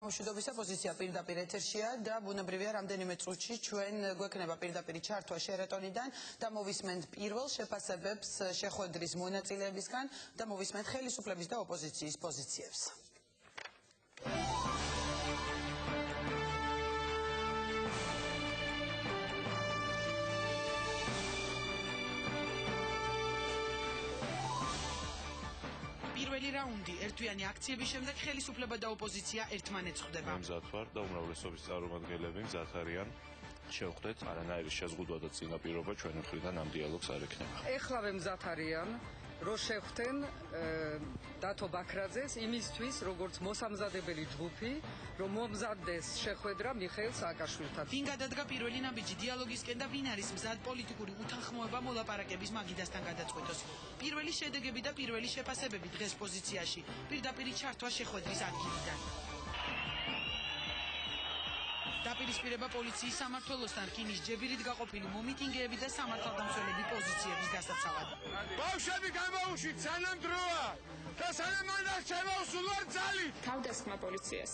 სამშვიდობისა პოზიცია პირდაპირ ეთერშია და ბუნებრივია რამდენიმე წუთში ჩვენ გვექნება პირდაპირ ჩართვა შერატონიდან და მოვისმენთ პირველ შეფასებებს შეხვედრის მონაწილეებისგან და მოვისმენთ ხელისუფლების და ოპოზიციის პოზიციებს. პირველი რაუნდი ერთვიანი აქციების შემდეგ ხელისუფლება და ოპოზიცია ერთმანეთს ხვდება. მზად ვარ და უმრავლესობის წარმომადგენლები მზად არიან შევხვდეთ არანაირი შეზღუდვა და წინაპირობა ჩვენი მხრიდან ამ დიალოგს არ ექნება. ეხლავე მზად არიან რომ შეხვდნენ დათო ბაქრაძეს იმისთვის როგორც მოსამზადებელი ჯგუფი რომ მომზადდეს შეხვედრა მიხეილ სააკაშვილთან. ვინ გადადგა პირველი ნაბიჯი დიალოგისკენ და ვინ არის მზად პოლიტიკური უთანხმოება მოლაპარაკების მაგიდასთან გადაწყვეტოს. პირველი შედეგები და პირველი შეფასებები დღეს პოზიციაში პირდაპირ ჩართვა შეხვედრის ადგილიდან. დაპირისპირება პოლიციის სამმართველოსთან რკინის ჯებირით გაყოფილი მომიტინგეები და სამართალდამცველები პოზიციების გასაცავად. ბავშვები გამოუშვით სანამ დროა და სანამ მანდატს შემოუსულვარ ძალით. თავდასხმა პოლიციას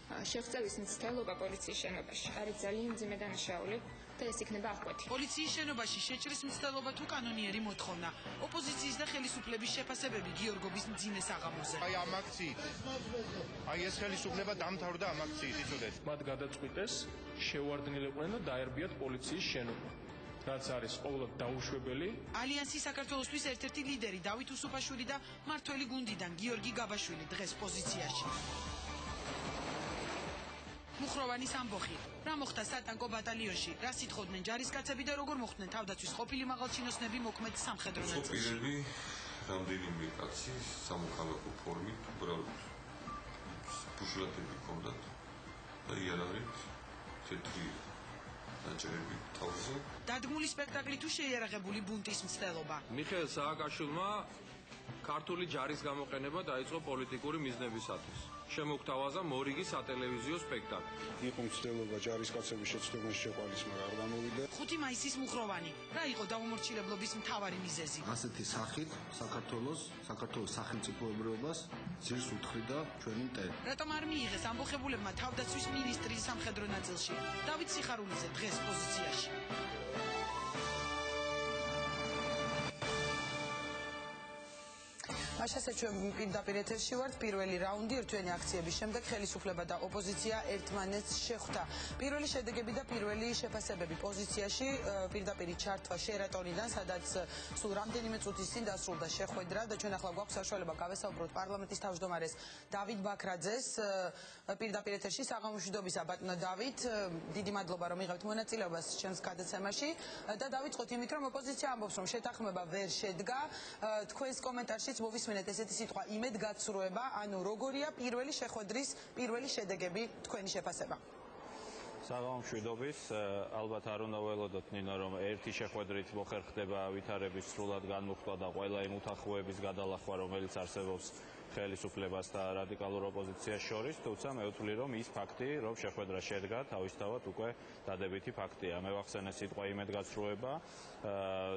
შეღწევის მცდელობა პოლიციის შენობაში არის ძალიან მძიმე დანაშაული და ეს იქნება აღკვეთი. პოლიციის შენობაში შეჭრის მცდელობა თუ კანონიერი მოთხოვნა. ოპოზიციის და ხელისუფლების შეფასებები გიორგობის მძიმე საღამოზე. აი ამ აქციით. აი ეს ხელისუფლება დამთავრდა ამ აქციით, იცოდეთ. მათ გადაწყვიტეს შევარდნილიყვნენ და დაერბიათ პოლიციის შენობა. რაც არის ყოველად დაუშვებელი. ალიანსი საქართველოსთვის ერთ-ერთი ლიდერი დავით უსუფაშვილი და მართველი გუნდიდან გიორგი გაბაშვილი დღეს პოზიციაში. მუხროვანის ამბოხი. რა მოხდა სატანკო ბატალიონში? რა სიტყოდნენ ჯარისკაცები და როგორ მოხდნენ თავდაცვის ყოფილი მაღალჩინოსნები მოქმედ სამხედრო ნაწილში? ყოფილები რამდენიმე კაცი სამოქალაქო ფორმით უბრალოდ ბუშლათები ჰქონდათ და იარაღით თეთრი დაჭერები თავზე. დადგმული სპექტაკლი თუ შეიარაღებული ბუნტის მცდელობა. მიხეილ სააკაშვილმა ქართული ჯარის გამოყენება დაიწყო პოლიტიკური მიზნებისათვის. შემოგთავაზა მორიგი სატელევიზიო სპექტაკლი. იყო მცდელობა ჯარისკაცების შეცდომაში შეყვანის, მაგრამ არ გამოვიდა. 5 მაისის მუხროვანი. რა იყო დაუმორჩილებლობის მთავარი მიზეზი? ასეთი სახით საქართველოს სახელმწიფოებრიობას ძირს უთხრიდა ჩვენი მტერი. რატომ არ მიიღეს ამბოხებულებმა თავდაცვის მინისტრის სამხედრო ნაწილში? დავით სიხარულიძე დღეს პოზიციაში. მაშასე ჩვენ პირდაპირ ეთერში ვართ. პირველი რაუნდი ერთვიანი აქციების შემდეგ ხელისუფლება და ოპოზიცია ერთმანეთს შეხვდა. პირველი შედეგები და პირველი შეფასებები პოზიციაში პირდაპირ ჩართვა შერატონიდან, სადაც სულ რამდენიმე წუთის წინ დასრულდა შეხვედრა და ჩვენ ახლა გვაქვს საშუალება გავესაუბროთ პარლამენტის თავმჯდომარეს დავით ბაქრაძეს პირდაპირ ეთერში. საღამომშვიდობისა ბატონო დავით, დიდი მადლობა რომ იღებთ მონაწილეობას ჩემს გადაცემაში და დავიწყოთ იმით რომ ოპოზიცია ამბობს რომ შეთანხმება ვერ შედგა. თქვენს კომენტარშიც მოვისმენთ ესეთი სიტყვა იმედგაცრუება, ანუ როგორია პირველი შეხვედრის პირველი შედეგები, თქვენი შეფასება? საღამომშვიდობის, ალბათ არ უნდა ველოდოთ ნინო რომ ერთი შეხვედრით მოხერხდება ვითარების სრულად განმუხტვა და ყველა იმ უთანხმოების გადალახვა, რომელიც არსებობს ხელისუფლებას და რადიკალურ ოპოზიციას შორის, თუმცა მე ვთვლი რომ ის ფაქტი, რომ შეხვედრა შედგა, თავისთავად უკვე დადებითი ფაქტია. მე ვახსენე სიტყვა იმედგაცრუება,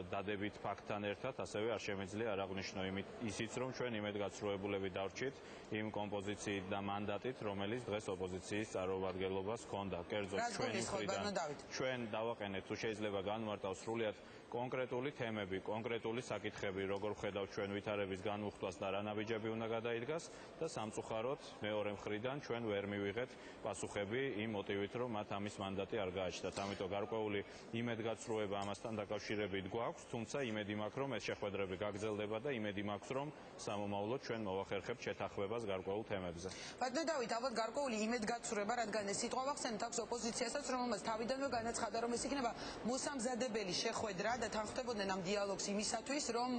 დადებით ფაქტთან ერთად, ასევე არ შემიძლია არ აღვნიშნო ისიც, რომ ჩვენ იმედგაცრუებულები დავრჩით იმ კომპოზიციით და მანდატით, რომელიც დღეს ოპოზიციის წარმომადგენლობას ჰქონდა. კერძოდ ჩვენი მხრიდან ჩვენ დავაყენეთ თუ შეიძლება განმარტავ სრულიად კონკრეტული თემები, კონკრეტული საკითხები, როგორ ხედავთ ჩვენ ვითარების განმუხტვას და რა ნაბიჯები უნდა გადაიდგას და სამწუხაროდ მეორე მხრიდან ჩვენ ვერ მივიღეთ პასუხები იმ მოტივით, რომ მათ ამის მანდატი არ გააჩნდათ. ამიტომ გარკვეული იმედგაცრუება ამასთან დაკავშირებით გვაქვს, თუმცა იმედი მაქვს, რომ ეს შეხვედრები გაგრძელდება და იმედი მაქვს, რომ სამომავლოდ ჩვენ მოვახერხებთ შეთანხმებას გარკვეულ თემებზე. ბატონო დავით, ალბათ გარკვეული იმედგაცრუება, რადგან ეს სიტყვა ვახსენეთ აქვს ოპოზიციასაც, რომელმაც თავიდანვე განაცხადა, რომ ეს იქნება მოსამზადებელი შეხვედრა და თანხმდებოდნენ ამ დიალოგს იმისათვის, რომ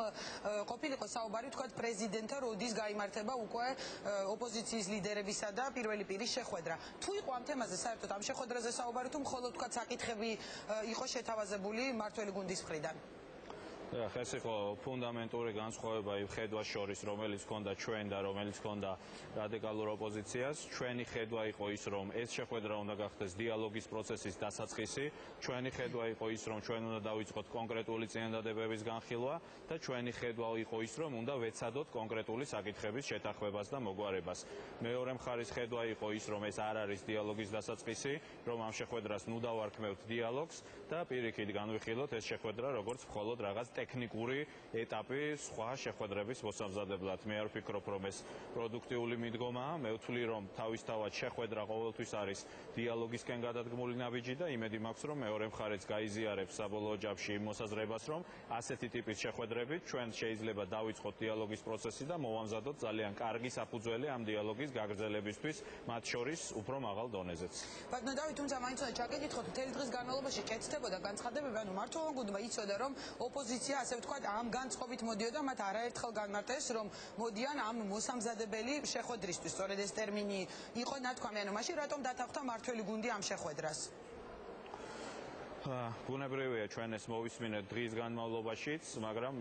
ყოფილიყო საუბარი თქვათ პრეზიდენტთა როდის გაიმართება უკვე ოპოზიციის ლიდერებისა და პირველი პირის შეხვედრა. თუ იყო ამ თემაზე საერთოდ ამ შეხვედრაზე საუბარი, თუ მხოლოდ თქვათ საკითხები იყო შეთავაზებული მართველი გუნდის მხრიდან? ეს იყო ფუნდამენტური განსხვავება იმ ხედვას შორის, რომელიც ჰქონდა ჩვენ და რომელიც ჰქონდა რადიკალურ ოპოზიციას. ჩვენი ხედვა იყო ის, რომ ეს შეხვედრა უნდა გახდეს დიალოგის პროცესის დასაწყისი. ჩვენი ხედვა იყო ის, რომ ჩვენ უნდა დავიწყოთ კონკრეტული წინადადებების განხილვა და ჩვენი ხედვა იყო ის, რომ უნდა ვეცადოთ კონკრეტული საკითხების შეთანხმებას და მოგვარებას. მეორე მხარის ხედვა იყო ის, რომ ეს არ არის დიალოგის დასაწყისი, რომ ამ შეხვედრას ნუ დავარქმევთ დიალოგს და პირიქით განვიხილოთ ეს შეხვედრა როგორც მხოლოდ რაღაც ტექნიკური ეტაპი სხვა შეხვედრების მოსამზადებლად. მე არ ვფიქრობ, რომ ეს პროდუქტიული მიდგომაა. მე ვთვლი, რომ თავისთავად შეხვედრა ყოველთვის არის დიალოგისკენ გადადგმული ნაბიჯი და იმედი მაქვს, რომ მეორე მხარეც გაიზიარებს საბოლოო ჯამში იმ მოსაზრებას, რომ ასეთი ტიპის შეხვედრებით ჩვენ შეიძლება დავიწყოთ დიალოგის პროცესი და მოვამზადოთ ძალიან კარგი საფუძველი ამ დიალოგის გაგრძელებისთვის, მათ შორის უფრო მაღალ დონეზეც. ბატონო დავით, თუმცა მაინც უნდა ჩაკითხოთ, მთელი დღის განმავლობაში კეთდებოდა განცხადებები, ანუ მართლობა გუნდმა იცოდა, რომ ოპოზიცია, ასე ვთქვათ, ამ განწყობით მოდიოდა, მათ არაერთხელ განმარტეს, რომ მოდიან ამ მოსამზადებელი შეხვედრისთვის. სწორედ ეს ტერმინი იყო ნათქვამი, ანუ მაშინ რატომ დათანხმდა მართველი გუნდი ამ შეხვედრას? ბუნებრივია ჩვენ ეს მოვისმინეთ დღის განმავლობაშიც, მაგრამ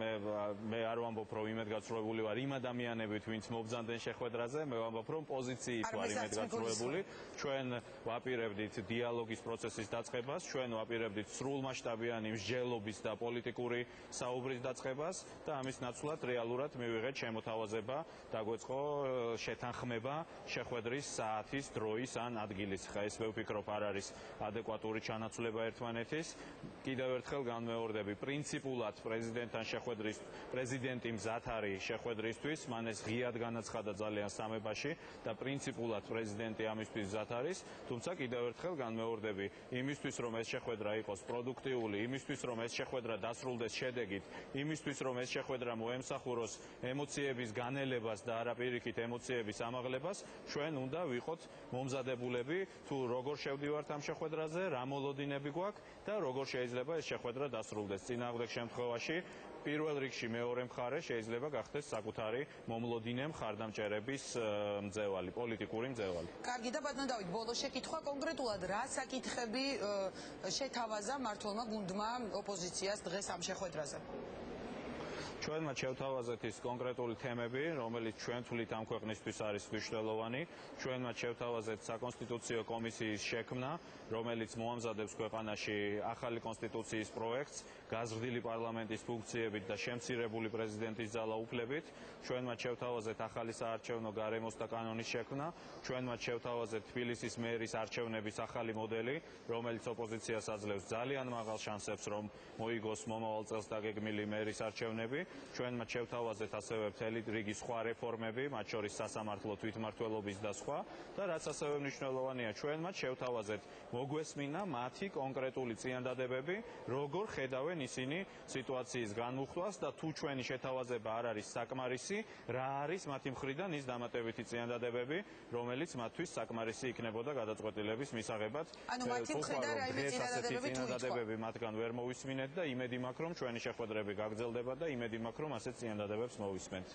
მე არ ვამბობ, რომ იმედგაცრუებული ვარ იმ ადამიანებით, ვინც მობრძანდნენ შეხვედრაზე, მე ვამბობ, რომ პოზიციით ვარ იმედგაცრუებული. ჩვენ ვაპირებდით დიალოგის პროცესის დაწყებას, ჩვენ ვაპირებდით სრულმასშტაბიანი მსჯელობის და პოლიტიკური საუბრის დაწყებას და ამის ნაცვლად რეალურად მივიღეთ შემოთავაზება, დაგვეწყო შეთანხმება შეხვედრის საათის, დროის ან ადგილის. ხა ეს მე ვფიქრობ არ არის ადეკვატური ჩანაცვლება ერთმანეთს. კიდევ ერთხელ განმეორდები, პრინციპულად პრეზიდენტთან შეხვედრის პრეზიდენტი მზად არის შეხვედრისთვის, მან ეს ღიად განაცხადა ძალიან სამებაში და პრინციპულად პრეზიდენტი ამისთვის მზად არის, თუმცა კიდევ ერთხელ განმეორდები, იმისთვის რომ ეს შეხვედრა იყოს პროდუქტიული, იმისთვის რომ ეს შეხვედრა დასრულდეს შედეგით, იმისთვის რომ ეს შეხვედრა მოემსახუროს ემოციების განელებას და არა პირიქით ემოციების ამაღლებას, ჩვენ უნდა ვიყოთ მომზადებულები თუ როგორ შევდივართ ამ შეხვედრაზე, რა მოლოდინები გვაქვს და როგორ შეიძლება ეს შეხვედრა დასრულდეს. წინააღმდეგ შემთხვევაში პირველ რიგში მეორე მხარე შეიძლება გახდეს საკუთარი მომლოდინე მხარდამჭერების მძევალი, პოლიტიკური მძევალი. კარგი და ბატონო დავით, ბოლო შეკითხვა კონკრეტულად რა საკითხები შეთავაზა მართლმა გუნდმა ოპოზიციას დღეს ამ შეხვედრაზე? ჩვენ მათ შევთავაზეთ ის კონკრეტული თემები, რომელიც ჩვენ თვლით ამ ქვეყნისთვის არის მნიშვნელოვანი. ჩვენ მათ შევთავაზეთ საკონსტიტუციო კომისიის შექმნა, რომელიც მოამზადებს ქვეყანაში ახალი კონსტიტუციის პროექტს, გაზრდილი პარლამენტის ფუნქციებით და შემცირებული პრეზიდენტის ძალაუფლებით. ჩვენ მათ შევთავაზეთ ახალი საარჩევნო გარემოს და კანონის შექმნა. ჩვენ მათ შევთავაზეთ თბილისის მერის არჩევნების ახალი მოდელი, რომელიც ოპოზიციას აძლევს ძალიან მაღალ შანსებს, რომ მოიგოს მომავალ წელს დაგეგმილი მერის არჩევნები. ჩვენ მათ შევთავაზეთ ასევე მთელი რიგი სხვა რეფორმები, მათ შორის სასამართლო თვითმმართველობის და სხვა და რაც ასევე მნიშვნელოვანია, ჩვენ მათ შევთავაზეთ მოგვესმინა მათი კონკრეტული წინადადებები, როგორ ხედავენ ისინი სიტუაციის განმუხტვას და თუ ჩვენი შეთავაზება არ არის საკმარისი, რა არის მათი მხრიდან ის დამატებითი წინადადებები, რომელიც მათთვის საკმარისი იქნებოდა გადაწყვეტილების მისაღებად. ანუ მათი მხრიდან რაიმე წინადადებები მათგან ვერ მოვისმინეთ და იმედი მაქვს, რომ ჩვენი შეხვედრები გაგრძელდება და იმედი მაქვს, რომ ასეთ წინადადებებს მოვისმენთ.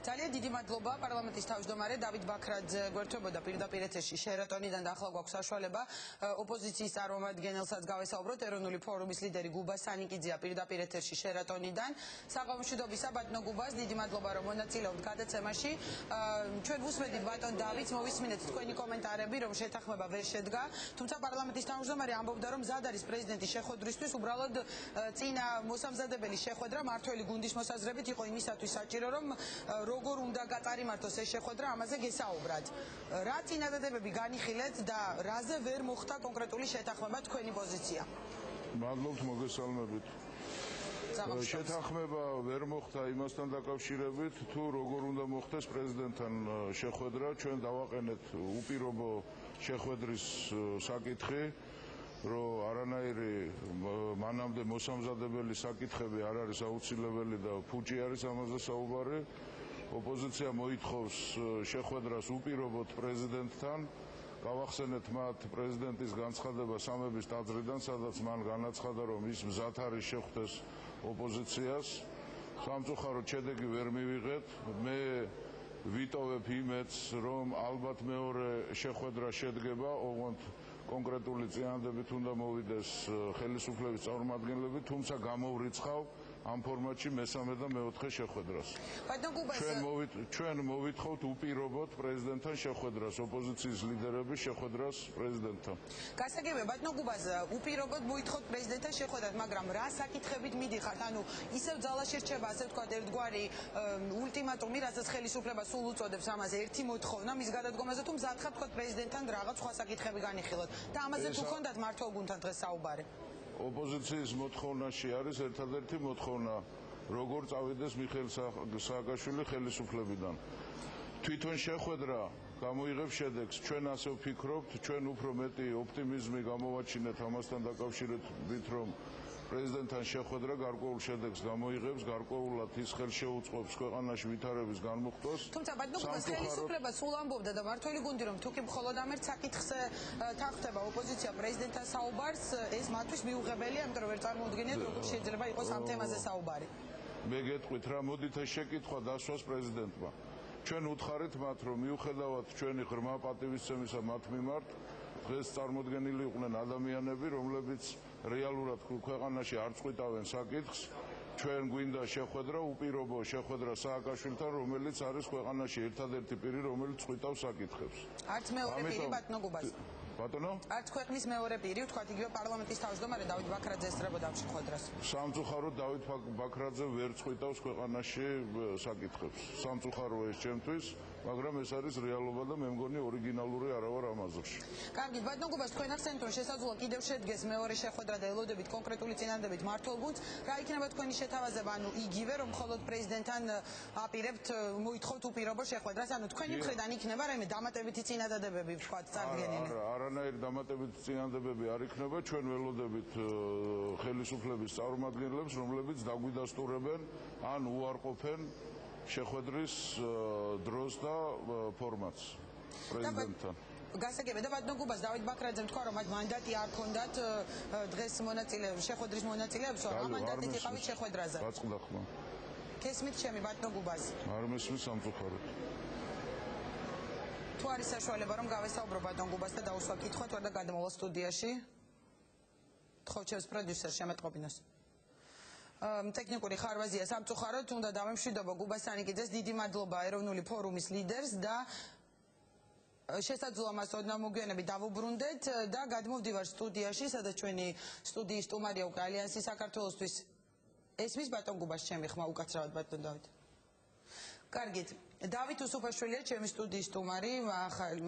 ძალიან დიდი მადლობა პარლამენტის თავმჯდომარე დავით ბაქრაძე გვერდთვებოდა პირდაპირ ეთერში შერატონიდან და ახლა გვაქვს საშუალება ოპოზიციის წარმომადგენელსაც გავესაუბროთ. ეროვნული ფორუმის ლიდერი გუბა სანიკიძეა პირდაპირ ეთერში შერატონიდან. საღამომშვიდობისა ბატონო გუბას, დიდი მადლობა რომ მონაწილეობთ გადაცემაში. ჩვენ ვუსმენთ ბატონ დავითს, მოვისმინეთ თქვენი კომენტარები, რომ შეთანხმება ვერ შედგა, თუმცა პარლამენტის თავმჯდომარე ამბობდა, რომ მზად არის პრეზიდენტის შეხვედრისთვის, უბრალოდ წინა მოსამზადებელი შეხვედრა მართველი გუნდის მოსაზრებით იყო იმისათვის საჭირო, რომ როგორ უნდა გაწარიმართოს ეს შეხვედრა, ამაზე გესაუბრათ. რა წინადადებები განიხილეთ და რაზე ვერ მოხდა კონკრეტული შეთანხმება თქვენი პოზიცია? მადლობთ მოგესალმებით. შეთანხმება ვერ მოხდა იმასთან დაკავშირებით, თუ როგორ უნდა მოხდეს პრეზიდენტთან შეხვედრა, ჩვენ დავაყენეთ უპირობო შეხვედრის საკითხი, რომ არანაირი მანამდე მოსამზადებელი საკითხები არ არის აუცილებელი და ფუჭი არის ამაზე საუბარი. ოპოზიცია მოითხოვს შეხვედრას უპირობოდ პრეზიდენტთან. გავახსენეთ მათ პრეზიდენტის განცხადება სამების ტაძრიდან, სადაც მან განაცხადა, რომ ის მზად არის შეხვდეს ოპოზიციას. სამწუხაროდ შედეგი ვერ მივიღეთ. მე ვიტოვებ იმედს, რომ ალბათ მეორე შეხვედრა შედგება, ოღონდ კონკრეტული წინადადებით უნდა მოვიდეს ხელისუფლების წარმომადგენლები, თუმცა გამოვრიცხავ ამ ფორმატში მესამე და მეოთხე შეხვედრას. ჩვენ მოვითხოვთ უპირობოდ პრეზიდენტთან შეხვედრას, ოპოზიციის ლიდერების შეხვედრას პრეზიდენტთან. გასაგებია, ბატონო გუბაზ, უპირობოდ მოითხოვთ პრეზიდენტთან შეხვედრას, მაგრამ რა საკითხებით მიდიხართ? ანუ ისევ ძალაში რჩება, ასე ვთქვათ, ერთგვარი ულტიმატუმი, რასაც ხელისუფლება სულ უწოდებს ამაზე, ერთი მოთხოვნა მის გადადგომაზე, თუ მზად ხართ თქვათ პრეზიდენტთან რაღაც სხვა საკითხები განიხილოთ და ამაზე თუ გქონდათ მართლ გუნდთან დღეს საუბარი? ოპოზიციის მოთხოვნაში არის ერთადერთი მოთხოვნა, როგორ წავიდეს მიხეილ სააკაშვილი ხელისუფლებიდან. თვითონ შეხვედრა გამოიღებს შედეგს. ჩვენ ასე ვფიქრობთ, ჩვენ უფრო მეტი ოპტიმიზმი გამოვაჩინეთ ამასთან დაკავშირებით, რომ პრეზიდენტთან შეხვედრა გარკვეულ შედეგს გამოიღებს, გარკვეულად ის ხელშეუწყობს ქვეყანაში ვითარების განმუხტვას. თუმცა ბატონო გუბაზ, ხელისუფლება სულ ამბობდა და მართველი გუნდი რომ თუკი მხოლოდ ამ ერთ საკითხზე თანხმდება ოპოზიცია პრეზიდენტთან საუბარს, ეს მათთვის მიუღებელია, ამიტომ რომ ვერ წარმოუდგენიათ როგორ შეიძლება იყოს ამ თემაზე საუბარი. მე გეტყვით რა, მოდით ეს შეკითხვა დასვას პრეზიდენტმა. ჩვენ უთხარით მათ, რომ მიუხედავად ჩვენი ღრმა პატივისცემისა მათ მიმართ, დღეს წარმოდგენილი იყვნენ ადამიანები, რომლებიც რეალურად ქვეყანაში არ წყვიტავენ საკითხს. ჩვენ გვინდა შეხვედრა, უპირობო შეხვედრა სააკაშვილთან, რომელიც არის ქვეყანაში ერთადერთი პირი, რომელიც წყვიტავს საკითხებს. არც მეორე პირი ბატონო გუბაზ. ბატონო? არც ქვეყნის მეორე პირი, ვთქვათ იგივე პარლამენტის თავმჯდომარე დავით ბაქრაძე ესწრებოდა ამ შეხვედრას. სამწუხაროდ დავით ბაქრაძე ვერ წყვიტავს ქვეყანაში საკითხებს. სამწუხაროა ეს ჩემთვის, მაგრამ ეს არის რეალობა და მე მგონი ორიგინალური არა ვარ ამ აზრში. კარგი, ბატონო გუბაზ, თქვენ ახსენეთ, რომ შესაძლოა კიდევ შედგეს მეორე შეხვედრა და ელოდებით კონკრეტული წინადადებით მმართველ გუნდს. რა იქნება თქვენი შეთავაზება, ანუ იგივე რომ მხოლოდ პრეზიდენტთან აპირებთ მოითხოვთ უპირობო შეხვედრას, ანუ თქვენი მხრიდან იქნება რაიმე დამატებითი წინადადებები, ვთქვათ, წარდგენილი? არანაირი დამატებითი წინადადებები არ იქნება, ჩვენ ველოდებით ხელისუფლების წარმომადგენლებს, რომლებიც დაგვიდასტურებენ ან უარყოფენ შეხვედრის დროს და ფორმატს პრეზიდენტთან. გასაგებია და ბატონო გუბაზ, დავით ბაქრაძემ თქვა, რომ მათ მანდატი არ ჰქონდათ დღეს შეხვედრის მონაწილეებს, რომ ამ მანდატით იყავით შეხვედრაზე. გაწყდა ხმა. გესმით ჩემი ბატონო გუბაზ? არ მესმის სამწუხაროდ. თუ არის საშუალება, რომ გავესაუბრო ბატონ გუბასთან და დაუსვა კითხვათ, ვარ და გადმოვალ სტუდიაში. თხოვჩევს პროდიუსერ შემეტყობინოს. ტექნიკური ხარვაზია სამწუხაროდ, უნდა დავემშვიდობო გუბას სანიკიძეს, დიდი მადლობა ეროვნული ფორუმის ლიდერს და შესაძლოა მას ოდნავ მოგვიანებით დავუბრუნდეთ და გადმოვდივარ სტუდიაში, სადაც ჩვენი სტუდიის სტუმარია უკვე ალიანსი საქართველოსთვის. ესმის ბატონ გუბას ჩემი ხმა უკაცრავად ბატონ დავით. კარგით, დავით უსუფაშვილია ჩემი სტუდიის სტუმარი,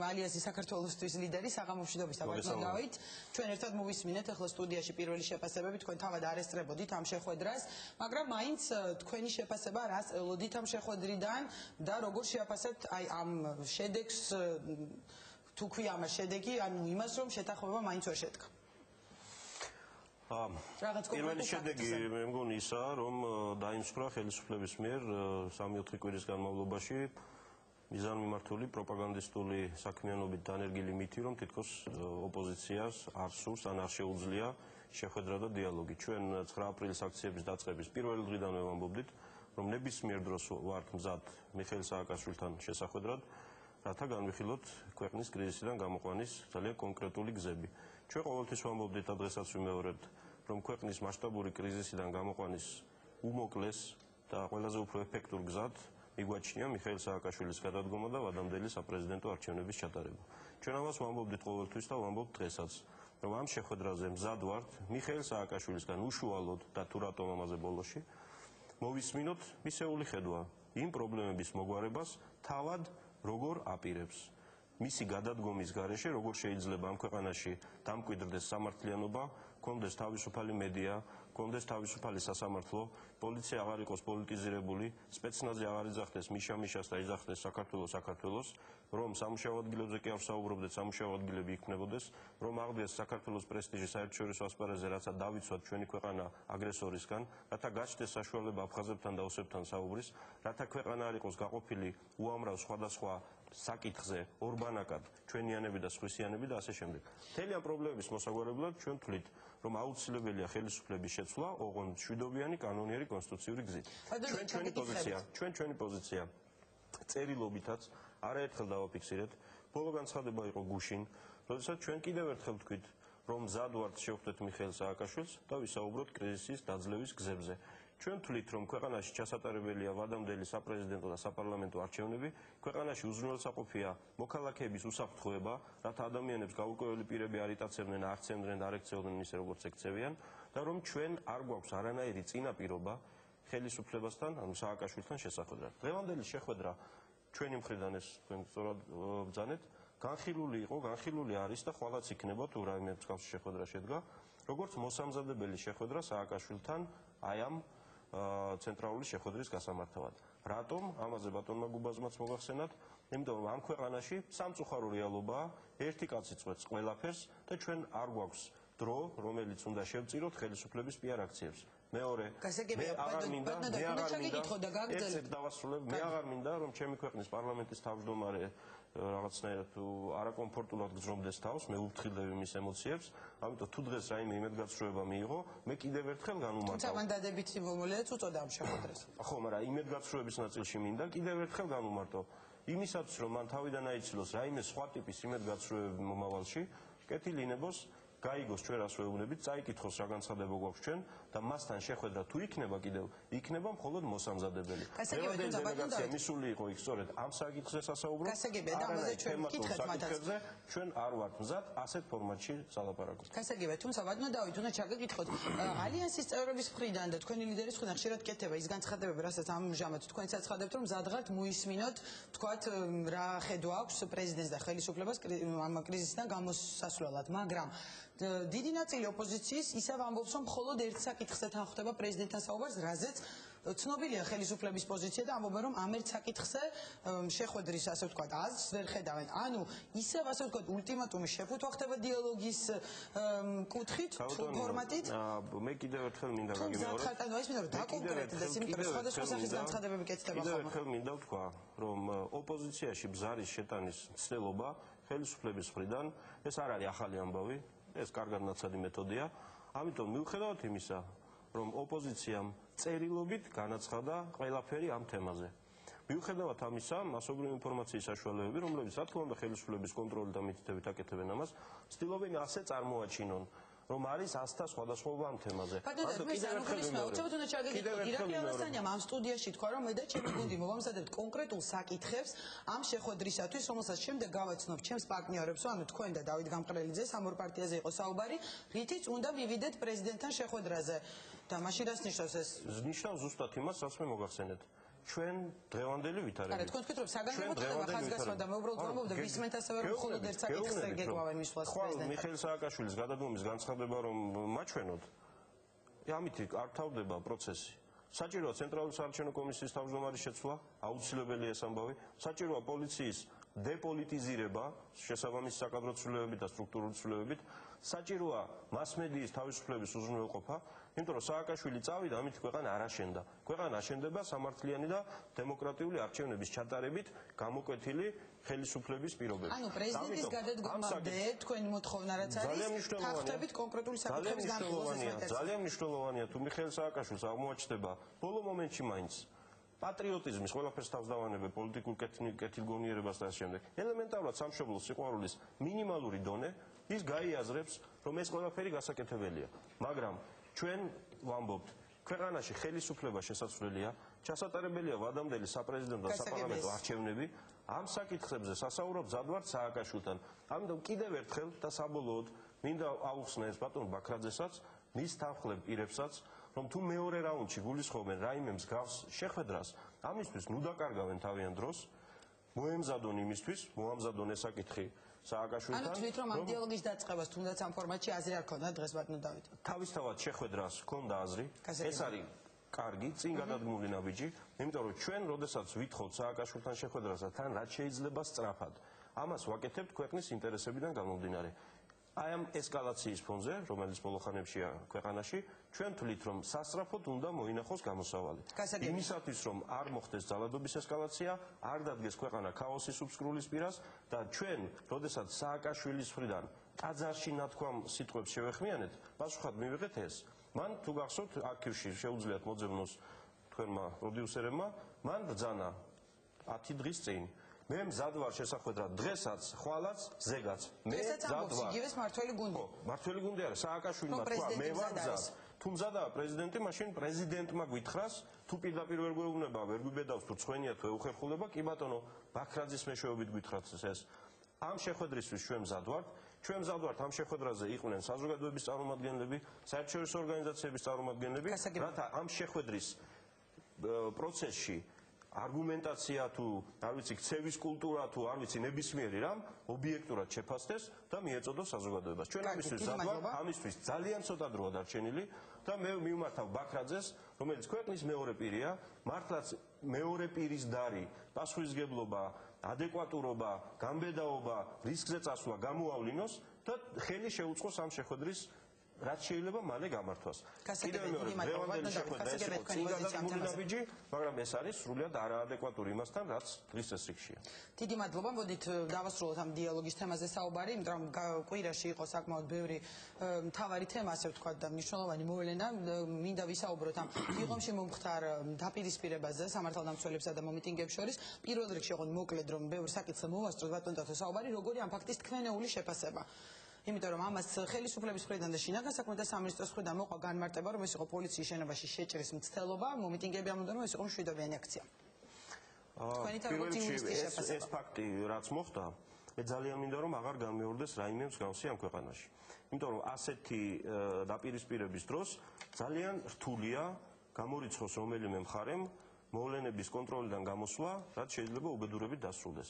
ალიანსი საქართველოსთვის ლიდერი, საღამომშვიდობისა ბატონ დავით. ჩვენ ერთად მოვისმინეთ ახლა სტუდიაში პირველი შეფასებები, თქვენ თავად არ ესწრებოდით ამ შეხვედრას, მაგრამ მაინც თქვენი შეფასება რას ელოდით ამ შეხვედრიდან და როგორ შეაფასებთ აი ამ შედეგს, თუ ქვია ამას შედეგი, ანუ იმას, რომ შეთანხმება მაინც ვერ შედგა. პირველი შედეგი მე მგონი ისაა, რომ დაიმსხვრა ხელისუფლების მიერ 3-4 კვირის განმავლობაში მიზანმიმართული პროპაგანდისტული საქმიანობით დანერგილი მითი, რომ თითქოს ოპოზიციას არ სურს ან არ შეუძლია შეხვედრა და დიალოგი. ჩვენ 9 აპრილის აქციების დაწყების პირველი დღიდანვე ვამბობდით, რომ ნებისმიერ დროს ვართ მზად მიხეილ სააკაშვილთან შესახვედრად, რათა განვიხილოთ ქვეყნის კრიზისიდან გამოყვანის ძალიან კონკრეტული გზები. ჩვენ ყოველთვის ვამბობდით და დღესაც ვიმეორებთ, რომ ქვეყნის მასშტაბური კრიზისიდან გამოყვანის უმოკლეს და ყველაზე უფრო ეფექტურ გზად მიგვაჩნია მიხეილ სააკაშვილის გადადგომა და ვადამდელი საპრეზიდენტო არჩევნების ჩატარება. ჩვენ ამას ვამბობდით ყოველთვის და ვამბობთ დღესაც, რომ ამ შეხვედრაზე მზად ვართ მიხეილ სააკაშვილისგან უშუალოდ და თუ რატომ ამაზე ბოლოში მოვისმინოთ მისეული ხედვა იმ პრობლემების მოგვარებას თავად როგორ აპირებს. მისი გადადგომის გარეშე როგორ შეიძლება ამ ქვეყანაში დამკვიდრდეს სამართლიანობა, კონდეს თავისუფალი მედია, კონდეს თავისუფალი სასამართლო, პოლიცია აღარ იყოს პოლიტიზირებული, სპეცნაზი აღარ იძახდეს მიშა-მიშას და იძახდეს საქართველოს, რომ სამუშაო ადგილებზე კი არ ვსაუბრობდეთ, სამუშაო ადგილები იქმნებოდეს, რომ აღდგეს საქართველოს პრესტიჟი საერთაშორისო ასპარეზზე, რათა დავიცვათ ჩვენი ქვეყანა აგრესორისგან, რათა გაჩნდეს საშუალება აფხაზებთან და ოსებთან საუბრის, რათა ქვეყანა არ იყოს გაყოფილი უამრავ სხვადასხვა საკითხზე, ორბანაკად, ჩვენიანები და სხვისიანები და ასე შემდეგ. მთელი ამ პრობლემების მოსაგვარებლად ჩვენ ვთვლით, რომ აუცილებელია ხელისუფლების შეცვლა ოღონდ მშვიდობიანი კანონიერი კონსტიტუციური გზით. ჩვენი პოზიცია წერილობითაც არაერთხელ დავაფიქსირეთ, ბოლო განცხადება იყო გუშინ, როდესაც ჩვენ კიდევ ერთხელ ვთქვით, რომ მზად ვართ შევხვდეთ მიხეილ სააკაშვილს და ვისაუბროთ კრიზისის დაძლევის გზებზე. ჩვენ თვლით, რომ ქვეყანაში ჩასატარებელია ვადამდელი საპრეზიდენტო და საპარლამენტო არჩევნები, ქვეყანაში უზრუნველსაყოფია მოქალაქეების უსაფრთხოება, რათა ადამიანებს გაურკვეველი პირები არ იტაცებდნენ, არ ცემდნენ, არ ექცეოდნენ ისე როგორც ექცევიან და რომ ჩვენ არ გვაქვს არანაირი წინაპირობა ხელისუფლებასთან, ანუ სააკაშვილთან შესახვედრად. დღევანდელი შეხვედრა ჩვენი მხრიდან ეს თქვენ სწორად ბრძანეთ, განხილული არის და ხვალაც იქნება თუ რაიმე მსგავსი შეხვედრა შედგა, როგორც მოსამზადებელი შეხვედრა სააკაშვილთან აი ამ ცენტრალური შეხვედრის გასამართავად. რატომ? ამაზე ბატონმა გუბაზმაც მოგახსენათ, იმიტომ რომ ამ ქვეყანაში სამწუხარო რეალობაა, ერთი კაცი წვეთს ყველაფერს და ჩვენ არ გვაქვს დრო, რომელიც უნდა შევწიროთ ხელისუფლების PR აქციებს. მეორე, მე აღარ მინდა, რომ ჩემი ქვეყნის პარლამენტის თავმჯდომარე რაღაცნაირად არაკომფორტულად გძრომდეს თავს, მე ვუფრთხილდები მის ემოციებს, ამიტომ თუ დღეს რაიმე იმედგაცრუება მიიღო, მე კიდევ ერთხელ განუმარტავ. თუმცა მან დადებითი მომვლელიც უწოდა ამ შეხვედრას. ხო, მაგრამ იმედგაცრუების ნაწილში მინდა კიდევ ერთხელ განუმარტო. იმისათვის, რომ მან თავიდან აიცილოს რაიმე სხვა ტიპის იმედგაცრუებები მომავალში, კეთილი ინებოს გაიგოს ჩვენ რას ვეუბნებით, წაიკითხოს რა განცხადება გვაქვს ჩვენ და მასთან შეხვედრა თუ იქნება კიდევ, იქნება მხოლოდ მოსამზადებელი. დღევანდელი დელეგაცია მისული იყო იქ სწორედ ამ საკითხზე სასაუბრო. ჩვენ არ ვართ მზად ასეთ ფორმატში სალაპარაკოთ. გასაგებია, თუმცა ბატონო დავით, უნდა ჩაგეკითხოთ, ალიანსის წევრების მხრიდან და თქვენი ლიდერის მხრიდან ხშირად კეთდება ის განცხადებები, რასაც ამჟამად თქვენც აცხადებთ, რომ მზადღართ მოისმინოთ, თქვათ, რა ხედვა აქვს პრეზიდენტს და ხელისუფლებას ამ კრიზისიდან გამოსასვლელად, მაგრამ დიდი ნაწილი ოპოზიციის ისევ ამბობს, რომ მხოლოდ ერთ საკითხზე თან ხვდება პრეზიდენტთან საუბარს, რაზეც ცნობილია ხელისუფლების პოზიცია და ამბობენ, რომ ამ ერთ საკითხზე შეხვედრის, ასე ვთქვათ, აზრს ვერ ხედავენ. ანუ ისევ, ასე ვთქვათ, ულტიმატუმის შეფუთვა ხდება დიალოგის კუთხით, ფორმატით. მე კიდევ ერთხელ მინდა გაგიმეორებ. დაკონკრეტდეს, იმიტომ რომ სხვადასხვა სახის განცხადებები კეთდება ხოლმე. კიდევ ერთხელ მინდა ვთქვა, რომ ოპოზიციაში ბზარის შეტანის ცდელობა ხელისუფლების მხრიდან ეს არ არის ახალი ამბავი. ეს კარგად ნაცადი მეთოდია, ამიტომ მიუხედავად იმისა, რომ ოპოზიციამ წერილობით განაცხადა ყველაფერი ამ თემაზე. მიუხედავად ამისა, მასობრივი ინფორმაციის საშუალებები, რომლებიც რა თქმა უნდა ხელისუფლების კონტროლით და მითითებით აკეთებენ ამას, ცდილობენ ასე წარმოაჩინონ, რომ არის ასთა სხვადასხვაობა ამ თემაზე. ირაკლი ალასანიამ ამ სტუდიაში თქვა, რომ მე და ჩემი გუნდი მოვამზადებთ კონკრეტულ საკითხებს ამ შეხვედრისათვის, რომელსაც შემდეგ გავაცნობ ჩემს პარტნიორებს, ანუ თქვენ და დავით გამყრელიძე, ამ ორ პარტიაზე იყო საუბარი, რითიც უნდა მივიდეთ პრეზიდენტთან შეხვედრაზე. და მაშინ რას ნიშნავს ეს? ნიშნავს ზუსტად იმას, რაც მე მოგახსენეთ. ჩვენ დღევანდელი ვითარებით. არა, თქვენ თქვით, რომ საგანგებო თემა ხაზგასმა და მე უბრალოდ ვამბობ და ვისმენთ ასევე რომ მხოლოდ ერთ საკითხზე გეკვავენ მისვლას პრეზიდენტთან. ხვალ მიხეილ სააკაშვილის გადადგომის განცხადება რომ მაჩვენოთ, ამით არ თავდება პროცესი. საჭიროა ცენტრალური საარჩევნო კომისიის თავმჯდომარის შეცვლა, აუცილებელია ეს ამბავი. საჭიროა პოლიციის დეპოლიტიზირება, შესაბამისი საკადრო ცვლილებებით და სტრუქტურული ცვლილებებით. საჭიროა მასმედიის თავისუფლების უზრუნველყოფა, იმიტომ რომ სააკაშვილი წავიდა, ამით ქვეყანა არ აშენდა. ქვეყანა აშენდება სამართლიანი და დემოკრატიული არჩევნების ჩატარებით გამოკვეთილი ხელისუფლების პირობებით. ანუ პრეზიდენტის გადადგომამდე თქვენი მოთხოვნა რაც არის, თანხმდებით კონკრეტული საკითხების განხილვას. ძალიან მნიშვნელოვანია თუ მიხეილ სააკაშვილს აღმოაჩნდება ბოლო მომენტში მაინც პატრიოტიზმის ყველაფერს თავს დავანებებ პოლიტიკურ კეთილგონიერებას და ამ შემდეგ. ელემენტარულად სამშობლოს სიყვარულის მინიმალური დონე ის გაიაზრებს, რომ ეს ყველაფერი გასაკეთებელია. მაგრამ ჩვენ ვამბობთ, ქვეყანაში ხელისუფლება შესაძლებელია, ჩასატარებელია ვადამდელი საპრეზიდენტო და საპარლამენტო არჩევნები, ამ საკითხებზე სასაუბრობ მზად სააკაშვილთან. ამიტომ კიდევ ერთხელ და საბოლოოდ მინდა აუხსნა ეს ბატონ ბაქრაძესაც, მის თანხლებ პირებსაც, რომ თუ მეორე რაუნდში გულისხმობენ რაიმე მსგავს შეხვედრას, ამისთვის ნუ დაკარგავენ თავიანთ დროს, მოემზადონ იმისთვის, მოამზადონ ეს საკითხი სააკაშვილთან. ანუ თვით რომ ამ დიალოგის დაწყებას თუნდაც ამ ფორმატში აზრი არ ქონდა დღეს ბატონო დავით. თავისთავად შეხვედრას ქონდა აზრი, ეს არის კარგი, წინ გადადგმული ნაბიჯი, იმიტომ რომ ჩვენ როდესაც ვითხოვთ სააკაშვილთან შეხვედრას და თან რაც შეიძლება სწრაფად, ამას ვაკეთებთ ქვეყნის ინტერესებიდან გამომდინარე. აი ამ ესკალაციის ფონზე, რომელიც ბოლო ხანებშია ქვეყანაში, ჩვენ თვლით, რომ სასწრაფოდ უნდა მოინახოს გამოსავალი. იმისათვის, რომ არ მოხდეს ძალადობის ესკალაცია, არ დადგეს ქვეყანა ქაოსის უსკრულის პირას და ჩვენ, როდესაც სააკაშვილის მხრიდან ტაძარში ნათქვამ სიტყვებს შევეხმიანეთ, პასუხად მივიღეთ ეს. მან თუ გახსოვთ, არქივში შეუძლიათ მოძებნოს თქვენმა პროდიუსერებმა, მან ბრძანა 10 დღის წინ. მე მზად ვარ შესახვედრად დღესაც, ხვალაც, ზეგაც. მე მზად ვარ. იგივეს მართველი გუნდი. მართველი გუნდი არა, სააკაშვილმა თქვა, მე ვარ მზად. თუ მზადაა პრეზიდენტი, მაშინ პრეზიდენტმა გითხრას, თუ პირდაპირ ვერ გვეუბნება, ვერ გვიბედავს, თუ ცხენია, თუ ეუხერხულება, კი ბატონო, ბაქრაძის მეშვეობით გითხრათ ეს. ამ შეხვედრისთვის ჩვენ მზად ვართ. ჩვენ მზად ვართ ამ შეხვედრაზე იყვნენ საზოგადოების წარმომადგენლები, საერთაშორისო ორგანიზაციების წარმომადგენლები, რათა ამ შეხვედრის პროცესში არგუმენტაცია თუ არ ვიცი ქცევის კულტურა თუ არ ვიცი ნებისმიერი რამ ობიექტურად შეფასდეს და მიეწოდოს საზოგადოებას. ჩვენ ამისთვის მზად ვართ, ამისთვის ძალიან ცოტა დროა დარჩენილი და მე მივმართავ ბაქრაძეს, რომელიც ქვეყნის მეორე პირია, მართლაც მეორე პირის დარი, პასუხისგებლობა, ადეკვატურობა, გამბედაობა, რისკზე წასვლა გამოავლინოს და ხელი შეუწყოს ამ შეხვედრის რაც შეიძლება მალე გამართვას. კიდევ მეორე დღევანდელი შეხვედრა ეს იყო წინ გადადგმული ნაბიჯი, მაგრამ ეს არის სრულიად არაადეკვატური იმასთან, რაც დღის წესრიგშია. დიდი მადლობა, მოდით დავასრულოთ ამ დიალოგის თემაზე საუბარი, იმიტომ რომ კვირაში იყო საკმაოდ ბევრი მთავარი თემა, ასე ვთქვათ, და მნიშვნელოვანი მოვლენა. მინდა ვისაუბროთ ამიღომში მომხდარ დაპირისპირებაზე სამართალდამცველებსა და მომიტინგეებს შორის. პირველ რიგში ოღონდ მოკლედ რომ ბევრ საკითხზე მოვასწროთ ბატონ დათო საუბარი, როგორი ამ ფაქტის თქვენეული შეფასება. იმიტომ რომ ამას ხელისუფლების მხრიდან და შინაგან საქმეთა სამინისტროს მხრიდან მოყვა განმარტება, რომ ეს იყო პოლიციის შენობაში შეჭრის მცდელობა, მომიტინგეები ამბობდნენ, რომ ეს იყო მშვიდობიანი აქცია. ეს ფაქტი რაც მოხდა, მე ძალიან მინდა რომ აღარ გამეორდეს რაიმე მსგავსი ამ ქვეყანაში. იმიტომ რომ ასეთი დაპირისპირების დროს ძალიან რთულია გამორიცხოს რომელიმე მხარემ მოვლენების კონტროლიდან გამოსვლა, რაც შეიძლება უბედურებით დასრულდეს.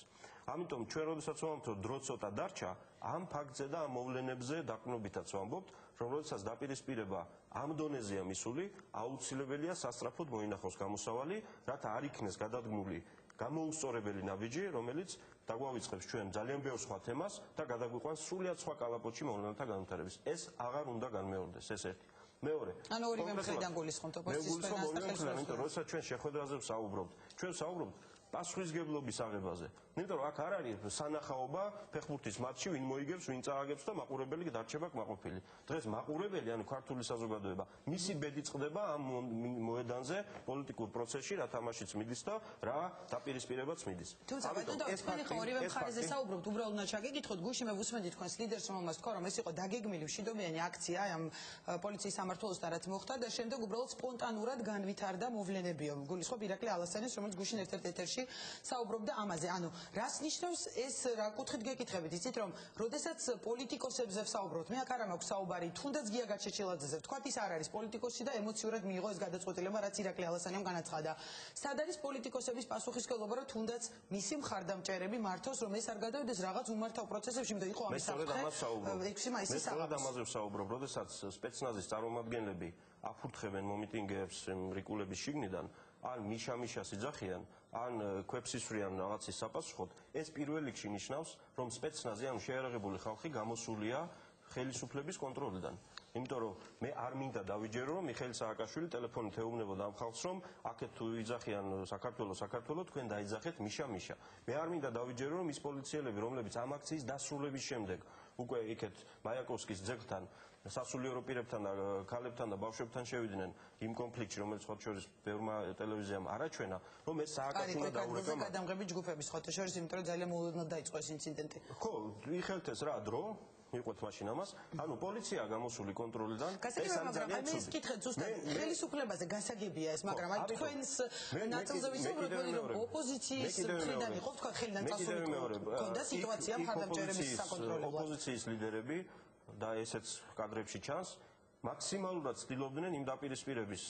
ამიტომ ჩვენ როდესაც ვამბობთ, რომ დრო ცოტა დარჩა, ამ ფაქტზე და ამ მოვლენებზე დაყრდნობითაც ვამბობთ, რომ როდესაც დაპირისპირება ამ დონეზეა მისული, აუცილებელია სასწრაფოდ მოინახოს გამოსავალი, რათა არ იქნეს გადადგმული გამოუსწორებელი ნაბიჯი, რომელიც დაგვავიწყებს ჩვენ ძალიან ბევრ სხვა თემას და გადაგვიყვანს სრულიად სხვა კალაპოტში მოვლენათა განვითარების. ეს აღარ უნდა განმეორდეს, ეს ერთი. მეორე. ანუ ორივე მხრიდან გულისხმობთ ოპოზიციის ფენას და ხელისუფლებას. როდესაც ჩვენ შეხვედრაზე ვსაუბრობთ, ჩვენ ვსაუბრობთ პასუხისგებლობის აღებაზე. იმიტომ რომ აქ არ არის სანახაობა ფეხბურთის მატჩი, ვინ მოიგებს, ვინ წააგებს და მაყურებელი დარჩება კმაყოფილი. დღეს მაყურებელი, ანუ ქართული საზოგადოება, მისი ბედი წყდება ამ მოედანზე პოლიტიკურ პროცესში, რა თამაშიც მიდის და რა დაპირისპირებაც მიდის. თუმცა ბატონო, თქვენ ხო ორივე მხარეზე საუბრობთ, უბრალოდ უნდა ჩაგეკითხოთ, გუშინ მე ვუსმენდი თქვენს ლიდერს, რომელმაც თქვა, რომ ეს იყო დაგეგმილი მშვიდობიანი აქცია ამ პოლიციის სამმართველოსთან რაც მოხდა და შემდეგ უბრალოდ სპონტანურად განვითარდა მოვლენებიო. გულისხმობ ირაკლი ალასანის, რომელიც გუშინ ერთ-ერთ ეთერში საუბრობდა ამაზე. ანუ რას ნიშნავს ეს რა კუთხით გეკითხებით, იცით რომ როდესაც პოლიტიკოსებზე ვსაუბრობთ, მე აქ არ მაქვს საუბარი, თუნდაც გია გაჩეჩილაძეზე, ვთქვათ ის არ არის პოლიტიკოსი და ემოციურად მიიღო ეს გადაწყვეტილება, რაც ირაკლი ალასანიამ განაცხადა. სად არის პოლიტიკოსების პასუხისმგებლობა, რომ თუნდაც მისი მხარდამჭერები მართოს, რომ ეს არ გადავიდეს რაღაც უმართავ პროცესებში, იმიტომ იყო ამის საფრთხე. 6 მაისის საღამოს. მე ამაზე ვსაუბრობ, როდესაც სპეცნაზის წარმომადგენლები აფურთხებენ მომიტინგეებს რიკულების შიგნიდან, ან მიშა-მიშას იძახიან, ან ქვებს ისვრიან რაღაცის საპასუხოდ, ეს პირველ რიგში ნიშნავს, რომ სპეცნაზი, ანუ შეიარაღებული ხალხი გამოსულია ხელისუფლების კონტროლიდან. იმიტომ რომ მე არ მინდა დავიჯერო, რომ მიხეილ სააკაშვილი ტელეფონით ეუბნებოდა ამ ხალხს, რომ აქეთ თუ იძახიან საქართველო, თქვენ დაიძახეთ მიშა-მიშა. მე არ მინდა დავიჯერო, რომ ის პოლიციელები, რომლებიც ამ აქციის დასრულების შემდეგ უკვე იქეთ მაიაკოვსკის ძეგლთან სასულიერო პირებთან და ქალებთან და ბავშვებთან შევიდნენ იმ კონფლიქტში, რომელიც სხვა შორის ბევრმა ტელევიზიამ არაჩვენა, რომ ეს სააკაშვილმა დაურეკა გადამღები ჯგუფების სხვა შორის, იმიტომ რომ ძალიან მოულოდნელად დაიწყო ეს ინციდენტი. ხო, იხელთ ეს რა დრო მიყვეთ მაშინ ამას, ანუ პოლიცია გამოსული კონტროლიდან, ეს ამ ძალიან ცუდი. მე ისკითხეთ ზუსტად ხელისუფლებაზე გასაგებია ეს, მაგრამ აი თქვენს ნაწილზე ვისაუბროთ, რომ ოპოზიციის მხრიდან იყო, თქვა ხელიდან წასული და სიტუაცია მხარდამჭერების საკონტროლებლად. ოპოზიციის ლიდერები და ესეც კადრებში ჩანს, მაქსიმალურად ცდილობდნენ იმ დაპირისპირების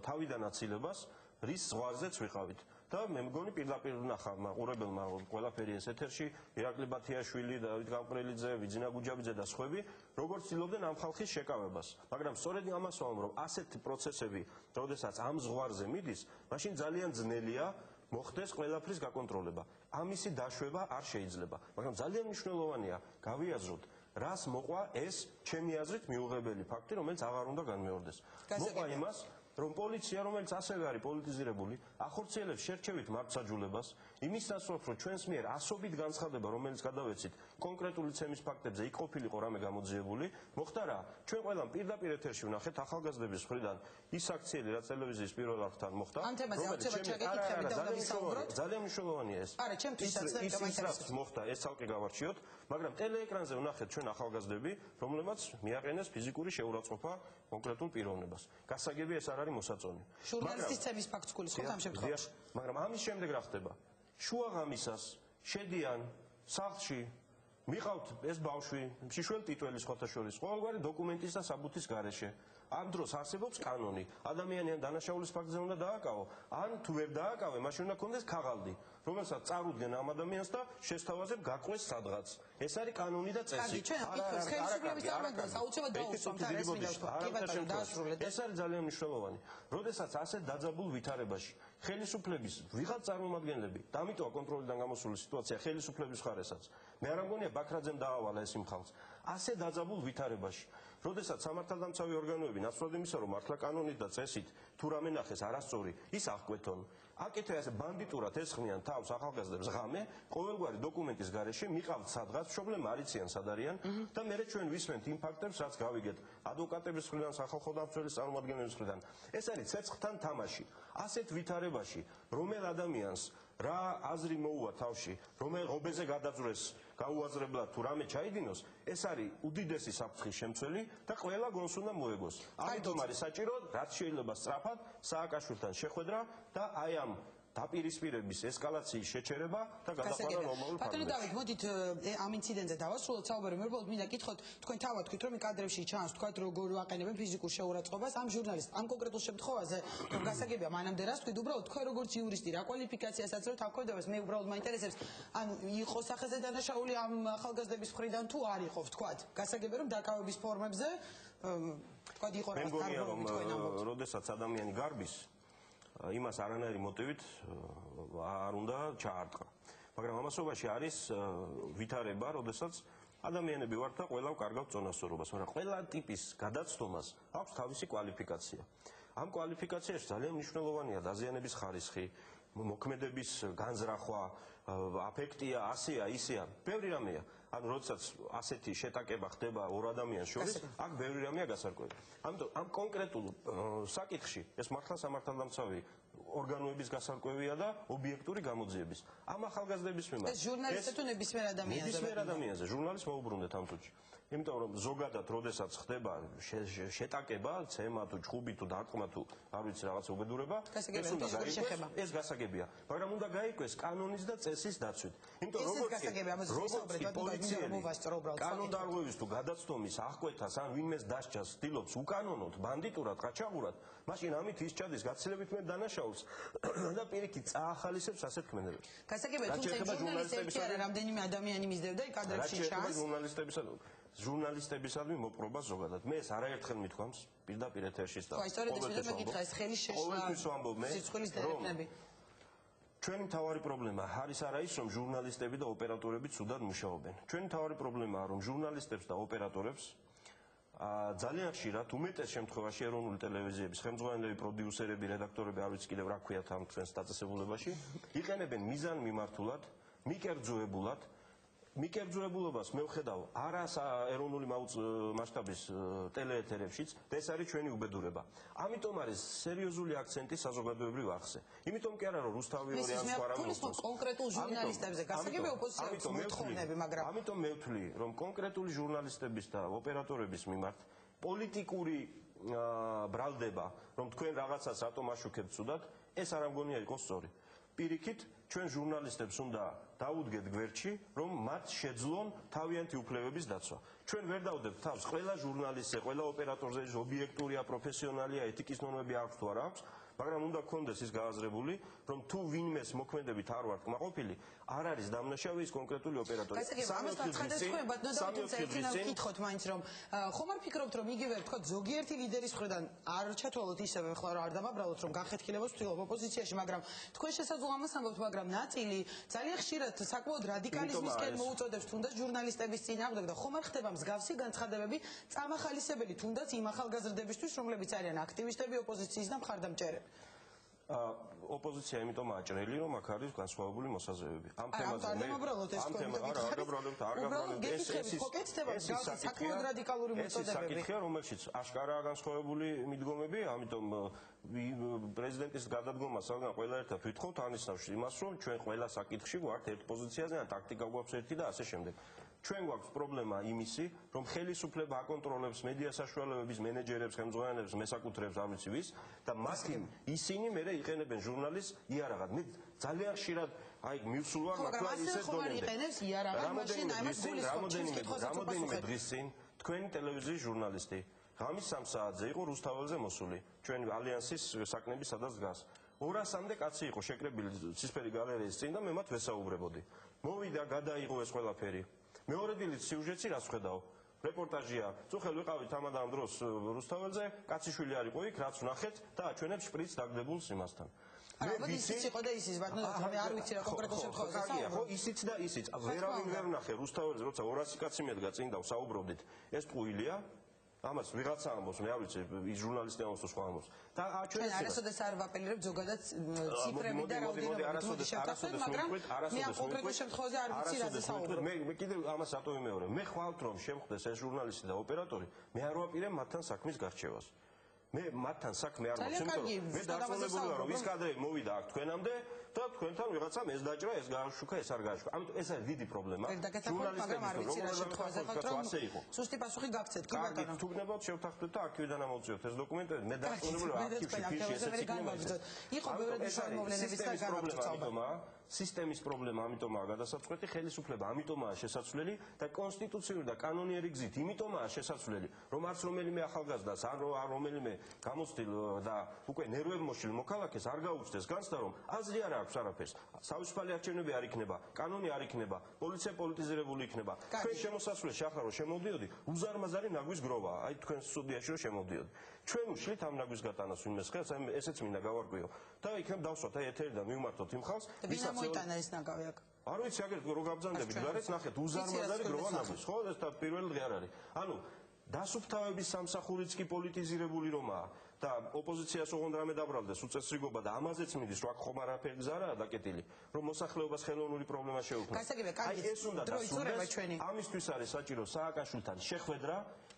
თავიდან აცილებას, რის ზღვარზეც ვიყავით. და მე მგონი პირდაპირ ნახა მაყურებელმა ყველაფერი ეს ეთერში, ირაკლი ბათიაშვილი, დავით გამყრელიძე, ვიძინა გუჯაბიძე და სხვები, როგორც ცდილობდნენ ამ ხალხის შეკავებას. მაგრამ სწორედ ამას ვამბობ, რომ ასეთი პროცესები, როდესაც ამ ზღვარზე მიდის, მაშინ ძალიან ძნელია მოხდეს ყველაფრის გაკონტროლება. ამისი დაშვება არ შეიძლება. მაგრამ ძალიან მნიშვნელოვანია გავიაზროთ რას მოყვა ეს ჩემი აზრით მიუღებელი ფაქტი, რომელიც აღარ უნდა განმეორდეს. მოყვა იმას, რომ პოლიცია, რომელიც ასევე არის პოლიტიზირებული, ახორციელებს შერჩევით მართლმსაჯულებას, იმის ნაცვლად, რომ ჩვენს მიერ ასობით განცხადება, რომელიც გადავეცით კონკრეტული ცემის ფაქტებზე, იქ ყოფილიყო რამე გამოძიებული, მოხდა რა? ჩვენ ყველამ პირდაპირ ეთერში ვნახეთ ახალგაზრდების მხრიდან ის აქციელი, რაც ტელევიზიის პირველ არხთან მოხდა, ძალიან მნიშვნელოვანია ეს. ის მოხდა, ეს ცალკე გავარჩიოთ, მაგრამ ტელეეკრანზე ვნახეთ ჩვენ ახალგაზრდები, რომლებმაც მიაყენეს ფიზიკური შეურაცხყოფა კონკრეტულ პიროვნებას. გასაგები ეს არ არის მოსაწონი. ჟურნალისტის ცემის ფაქტს გულისხმობთ ამ შემთხვევაში. მაგრამ ამის შემდეგ რა ხდება? შუაღამისას შედიან სახლში, მიყავთ ეს ბავშვი, შიშველ ტიტველი სხვათა შორის, ყოველგვარი დოკუმენტის და საბუთის გარეშე. ამ დროს არსებობს კანონი. ადამიანი ან დანაშაულის ფაქტზე უნდა დააკავო, ან თუ ვერ დააკავე, მაშინ უნდა კონდეს ქაღალდი, რომელსაც წარუდგენ ამ ადამიანს და შესთავაზებ გაყვეს სადღაც. ეს არის კანონი და წესი. ეს არის ძალიან მნიშვნელოვანი. როდესაც ასეთ დაძაბულ ვითარებაში ხელისუფლების ვიღაც წარმომადგენლები, და ამიტომა კონტროლიდან გამოსული სიტუაცია ხელისუფლების მხარესაც. მე არ მგონია ბაქრაძემ დაავალა ეს იმ ხალხს. ასე დაძაბულ ვითარებაში, როდესაც სამართალდამცავი ორგანოები ნაცვლად იმისა, რომ მართლა კანონით და წესით თუ რამე ნახეს არასწორი, ის აღკვეთონ. აკეთე ასე ბანდიტურად ესხმიან თავს ახალგაზრდებს ღამე, ყოველგვარი დოკუმენტის გარეშე მიყავთ სადღაც, მშობლები არ იციან სად არიან და მერე ჩვენ ვისმენთ იმ ფაქტებს, რაც გავიგეთ ადვოკატების მხრიდან, სახალხო დამცველის წარმომადგენლების მხრიდან. ეს არის ცეცხლთან თამაში. ასეთ ვითარებაში, რომელ ადამიანს რა აზრი მოუვა თავში, რომელ ღობეზე გადაძვრეს გაუაზრებლად თუ რამე ჩაიდინოს, ეს არის უდიდესი საფრთხის შემცველი და ყველა გონს უნდა მოეგოს. ამიტომ არის საჭირო, რაც შეიძლება სწრაფად სააკაშვილთან შეხვედრა და აი ამ დაპირისპირების ესკალაციის შეჩერება და გადაყვანა ნორმალურ ფარგლებში. ბატონო დავით, მოდით ამ ინციდენტზე დავასრულოთ საუბარი. მე უბრალოდ მინდა კითხოთ, თქვენ თავად თქვით, რომ კადრებში ჩანს, თქვათ, როგორ ვაყენებენ ფიზიკურ შეურაცხყოფას ამ ჟურნალისტს. ამ კონკრეტულ შემთხვევაზე, რომ გასაგებია, მანამდე რას თქვით, უბრალოდ თქვენ როგორც იურისტი, რა კვალიფიკაციას აცრევთ ამ ქმედებას, მე უბრალოდ მაინტერესებს, ან იყო სახეზე დანაშაული ამ ახალგაზრდების მხრიდან თუ არ იყო, ვთქვათ. გასაგებია, რომ დაკავების ფორმებზე, თქვათ, იყო რა დარგობები თქვენ ამბობთ. როდესაც ადამიანი გარბის იმას არანაირი მოტივით არ უნდა ჩაარტყა. მაგრამ ამასობაში არის ვითარება, როდესაც ადამიანები ვართ და ყველა ვკარგავთ წონასწორობას, მაგრამ ყველა ტიპის გადაცდომას აქვს თავისი კვალიფიკაცია. ამ კვალიფიკაციაში ძალიან მნიშვნელოვანია დაზიანების ხარისხი, მოქმედების განზრახვა, აფექტია, ასეა, ისეა, ბევრი რამეა. ანუ როდესაც ასეთი შეტაკება ხდება ორ ადამიანს შორის, აქ ბევრი რამეა გასარკვევი. ამიტომ ამ კონკრეტულ საკითხში ეს მართლა სამართალდამცავი ორგანოების გასარკვევია და ობიექტური გამოძიების. ამ ახალგაზრდების მიმართ ეს ჟურნალისტი თუ ნებისმიერ ადამიანზე? ნებისმიერ ადამიანზე, ჟურნალისტს მოუბრუნდეთ ამ თუჩი. იმიტომ რომ ზოგადად როდესაც ხდება შეტაკება, ცემა თუ ჩხუბი თუ დარტყმა თუ არ ვიცი რაღაც უბედურება, ეს გასაგებია. მაგრამ უნდა გაიკვეს კანონის და წესის დაცვით. იმიტომ როგორც კანონდარღვევის თუ გადაცდომის აღკვეთას ან ვინმეს დასჯას ცდილობს უკანონოდ, ბანდიტურად, ყაჩაღურად, მაშინ ამით ის ჩადის გაცილებით მეტ დანაშაულს და პირიქით წაახალისებს ასეთ ქმედებებს. გასაგებია, თუმცა ჟურნალისტები არა რამდენიმე ადამიანი მისდევდა იქ კადრებში ჩანს. ჟურნალისტებისადმი მოპყრობა ზოგადად. მე ეს არაერთხელ მithქვამს პირდაპირ ეთერში და ჩვენი მთავარი პრობლემა არის არა ის, რომ ჟურნალისტები და ოპერატორები ცუდად მუშაობენ. ჩვენი მთავარი პრობლემაა, რომ ჟურნალისტებს და ოპერატორებს ძალიან ხშირად უმეტეს შემთხვევაში ეროვნული ტელევიზიების ხელმძღვანელები, პროდიუსერები, რედაქტორები, არ ვიცი კიდევ რა ქვიათ ამ ჩვენს დაწესებულებაში, იყენებენ მიზანმიმართულად, მიკერძოებულად. მიკერძოებულობას მე ვხედავ არა ეროვნული მასშტაბის ტელეეთერებშიც და ეს არის ჩვენი უბედურება. ამიტომ არის სერიოზული აქცენტი საზოგადოებრივ არხზე. იმიტომ კი არა რომ რუსთავი ორიანს თუ არა მოსწონს კონკრეტულ ჟურნალისტებზე გასაგებია ოპოზიციას მოთხოვნები, მაგრამ ამიტომ მე ვთვლი რომ კონკრეტული ჟურნალისტების და ოპერატორების მიმართ პოლიტიკური ბრალდება, რომ თქვენ რაღაცას რატომ აშუქებთ ცუდად, ეს არ ამგონია იყოს სწორი. პირიქით, ჩვენ ჟურნალისტებს უნდა დაუდგეთ გვერდში, რომ მათ შეძლონ თავიანთი უფლებების დაცვა. ჩვენ ვერ დავდებთ თავს ყველა ჟურნალისტზე, ყველა ოპერატორზე, ის ობიექტურია, პროფესიონალია, ეთიკის ნორმები აქვს თუ არ აქვს, მაგრამ უნდა გქონდეს ის გააზრებული, რომ თუ ვინმეს მოქმედებით არ ვართ კმაყოფილი, არ არის დამნაშავე ის კონკრეტული ოპერატორი. ამას გაცხადეთ ბატონო და თუმცა ერთინავ ვკითხოთ მაინც რომ ხომ არ ფიქრობთ რომ იგივე თქვა ზოგიერთი ლიდერის მხრიდან არ ჩათვალოთ ისევე ხო არ დამაბრალოთ რომ განხეთქილებას ვთქვით ოპოზიციაში მაგრამ თქვენ შესაძლოა ამას ამბობთ მაგრამ ნაწილი ძალიან ხშირად საკმაოდ რადიკალიზმისკენ მოუწოდებს თუნდაც ჟურნალისტების წინააღმდეგ და ხომ არ ხდება მსგავსი განცხადებები წამახალისებელი თუნდაც იმ ახალგაზრდებისთვის რომლებიც არიან აქტივისტები ოპოზიციის და მხარდამჭერები ოპოზიცია იმიტომ აჭრელი რომ აქ არის განსხვავებული მოსაზრებები. ამ თემაზე არ დამაბრალოთ ეს საკითხია რომელშიც აშკარაა განსხვავებული მიდგომები, ამიტომ პრეზიდენტის გადადგომა საგან ყველა ერთად ვითხოვთ ანიშნავს იმას რომ ჩვენ ყველა საკითხში ვართ ერთ პოზიციაზე და ტაქტიკა გვაქვს ერთი და ასე შემდეგ. ჩვენ გვაქვს პრობლემა იმისი, რომ ხელისუფლება აკონტროლებს მედია საშუალებების მენეჯერებს, ხელმძღვანელებს, მესაკუთრეებს, არ ვიცი ვის და მათი ისინი მერე იყენებენ ჟურნალისტს იარაღად. მე ძალიან ხშირად აი მივსულ ვარ მართლა ისეთ დონემდე. რამოდენიმე დღის წინ თქვენი ტელევიზიის ჟურნალისტი ღამის 3 საათზე იყო რუსთაველზე მოსული. ჩვენი ალიანსის საკნები სადაც დგას. 200-მდე კაცი იყო შეკრებილი ცისფერი გალერეის წინ და მე მათ ვესაუბრებოდი. მოვიდა, გადაიღო ეს ყველაფერი. მეორე დილით სიუჟეტი რას ხედავ? რეპორტაჟია. წუხელ ვიყავით ამადამ დროს რუსთაველზე, კაციშვილი არ იყო იქ, რაც ვნახეთ და აჩვენებს შპრიცს დაგდებულს იმასთან. მე ისიც იყო და ისიც ბატონო მე არ ვიცი რა კონკრეტულ შემთხვევაში საუბრობ. ხო, ისიც და ისიც. ვერავინ ვერ ვნახე რუსთაველზე, როცა 200 კაცი მედგა წინ და ვსაუბრობდით. ეს ტყუილია. ამას ვიღაცა ამბობს, მე არ ვიცი, ის ჟურნალისტი ამბობს თუ სხვა ამბობს. და აჩვენებს ჩვენ არასოდეს არ ვაპელირებ ზოგადად ციფრები და რაოდენობით შევთავაზოთ, მაგრამ მე ამ კონკრეტულ შემთხვევაში არ ვიცი რა საუბრობ. მე კიდევ ამას რატო ვიმეორებ? მე ხვალთ რომ შემხვდეს ეს ჟურნალისტი და ოპერატორი, მე არ ვაპირებ მათთან საქმის გარჩევას. მე მათთან საქმე არ მაქვს, იმიტომ რომ მე დარწმუნებული ვარ, რომ ის კადრები მოვიდა აქ თქვენამდე და თქვენთან ვიღაცამ ეს დაჭრა, ეს გააშუქა, ეს არ გააშუქა. ამიტომ ეს არის დიდი პრობლემა. ჟურნალისტები არ ვიცი რა შემთხვევაზე ხართ რომ სუსტი პასუხი გაგცეთ, კი ბატონო. თუ გნებავთ შევთანხმდეთ და არქივიდან ამოვწიოთ ეს დოკუმენტები. მე დარწმუნებული ვარ, არქივში ფიში ესეც იქნება. იყო ბევრი მშრომლობლენების და პრობლემა, სისტემის პრობლემა, ამიტომაა გადასაწყვეტი ხელისუფლება, ამიტომაა შესაძლებელი და კონსტიტუციური და კანონიერი გზით, იმიტომაა შესაძლებელი, რომ არც რომელიმე ახალგაზრდას, არ რომელიმე გამოცდილ და უკვე ნერვებმოშლილ მოქალაქეს არ გაუჩნდეს განცდა, რომ აზრი არ აქვს არაფერს. საუცხოელი არჩევნები არ იქნება, კანონი არ იქნება, პოლიცია პოლიტიზირებული იქნება. ჩვენ შემოსასვლელში ახლა რომ შემოვდიოდი, უზარმაზარი ნაგვის გროვაა. აი თქვენ სტუდიაში რომ შემოვდიოდი. ჩვენ უშლით ამ ნაგვის გატანას ვინმეს ხელს, აი ესეც მინდა გავარკვიო. და იქნებ დავსვათ აი ეთერიდან მივმართოთ იმ ხალხს, ვისაც მოიტანა ეს ნაგავი აქ. არ ვიცი აგერ რო გაბრძანდებით, გარეთ ნახეთ უზარმაზარი გროვა ნაგვის, ხო? ეს პირველი დღე არ არის. ანუ დასუფთავების სამსახურიც კი პოლიტიზირებული რომაა და ოპოზიციას ოღონდ რამე დაბრალდეს უწესრიგობა და ამაზეც მიდის რომ აქ ხომ არაფერი გზარაა დაკეტილი რომ მოსახლეობას ხელოვნური პრობლემა შეუქმნას. აი ეს უნდა დასრულდეს. ამისთვის არის საჭირო სააკაშვილთან შეხვედრა,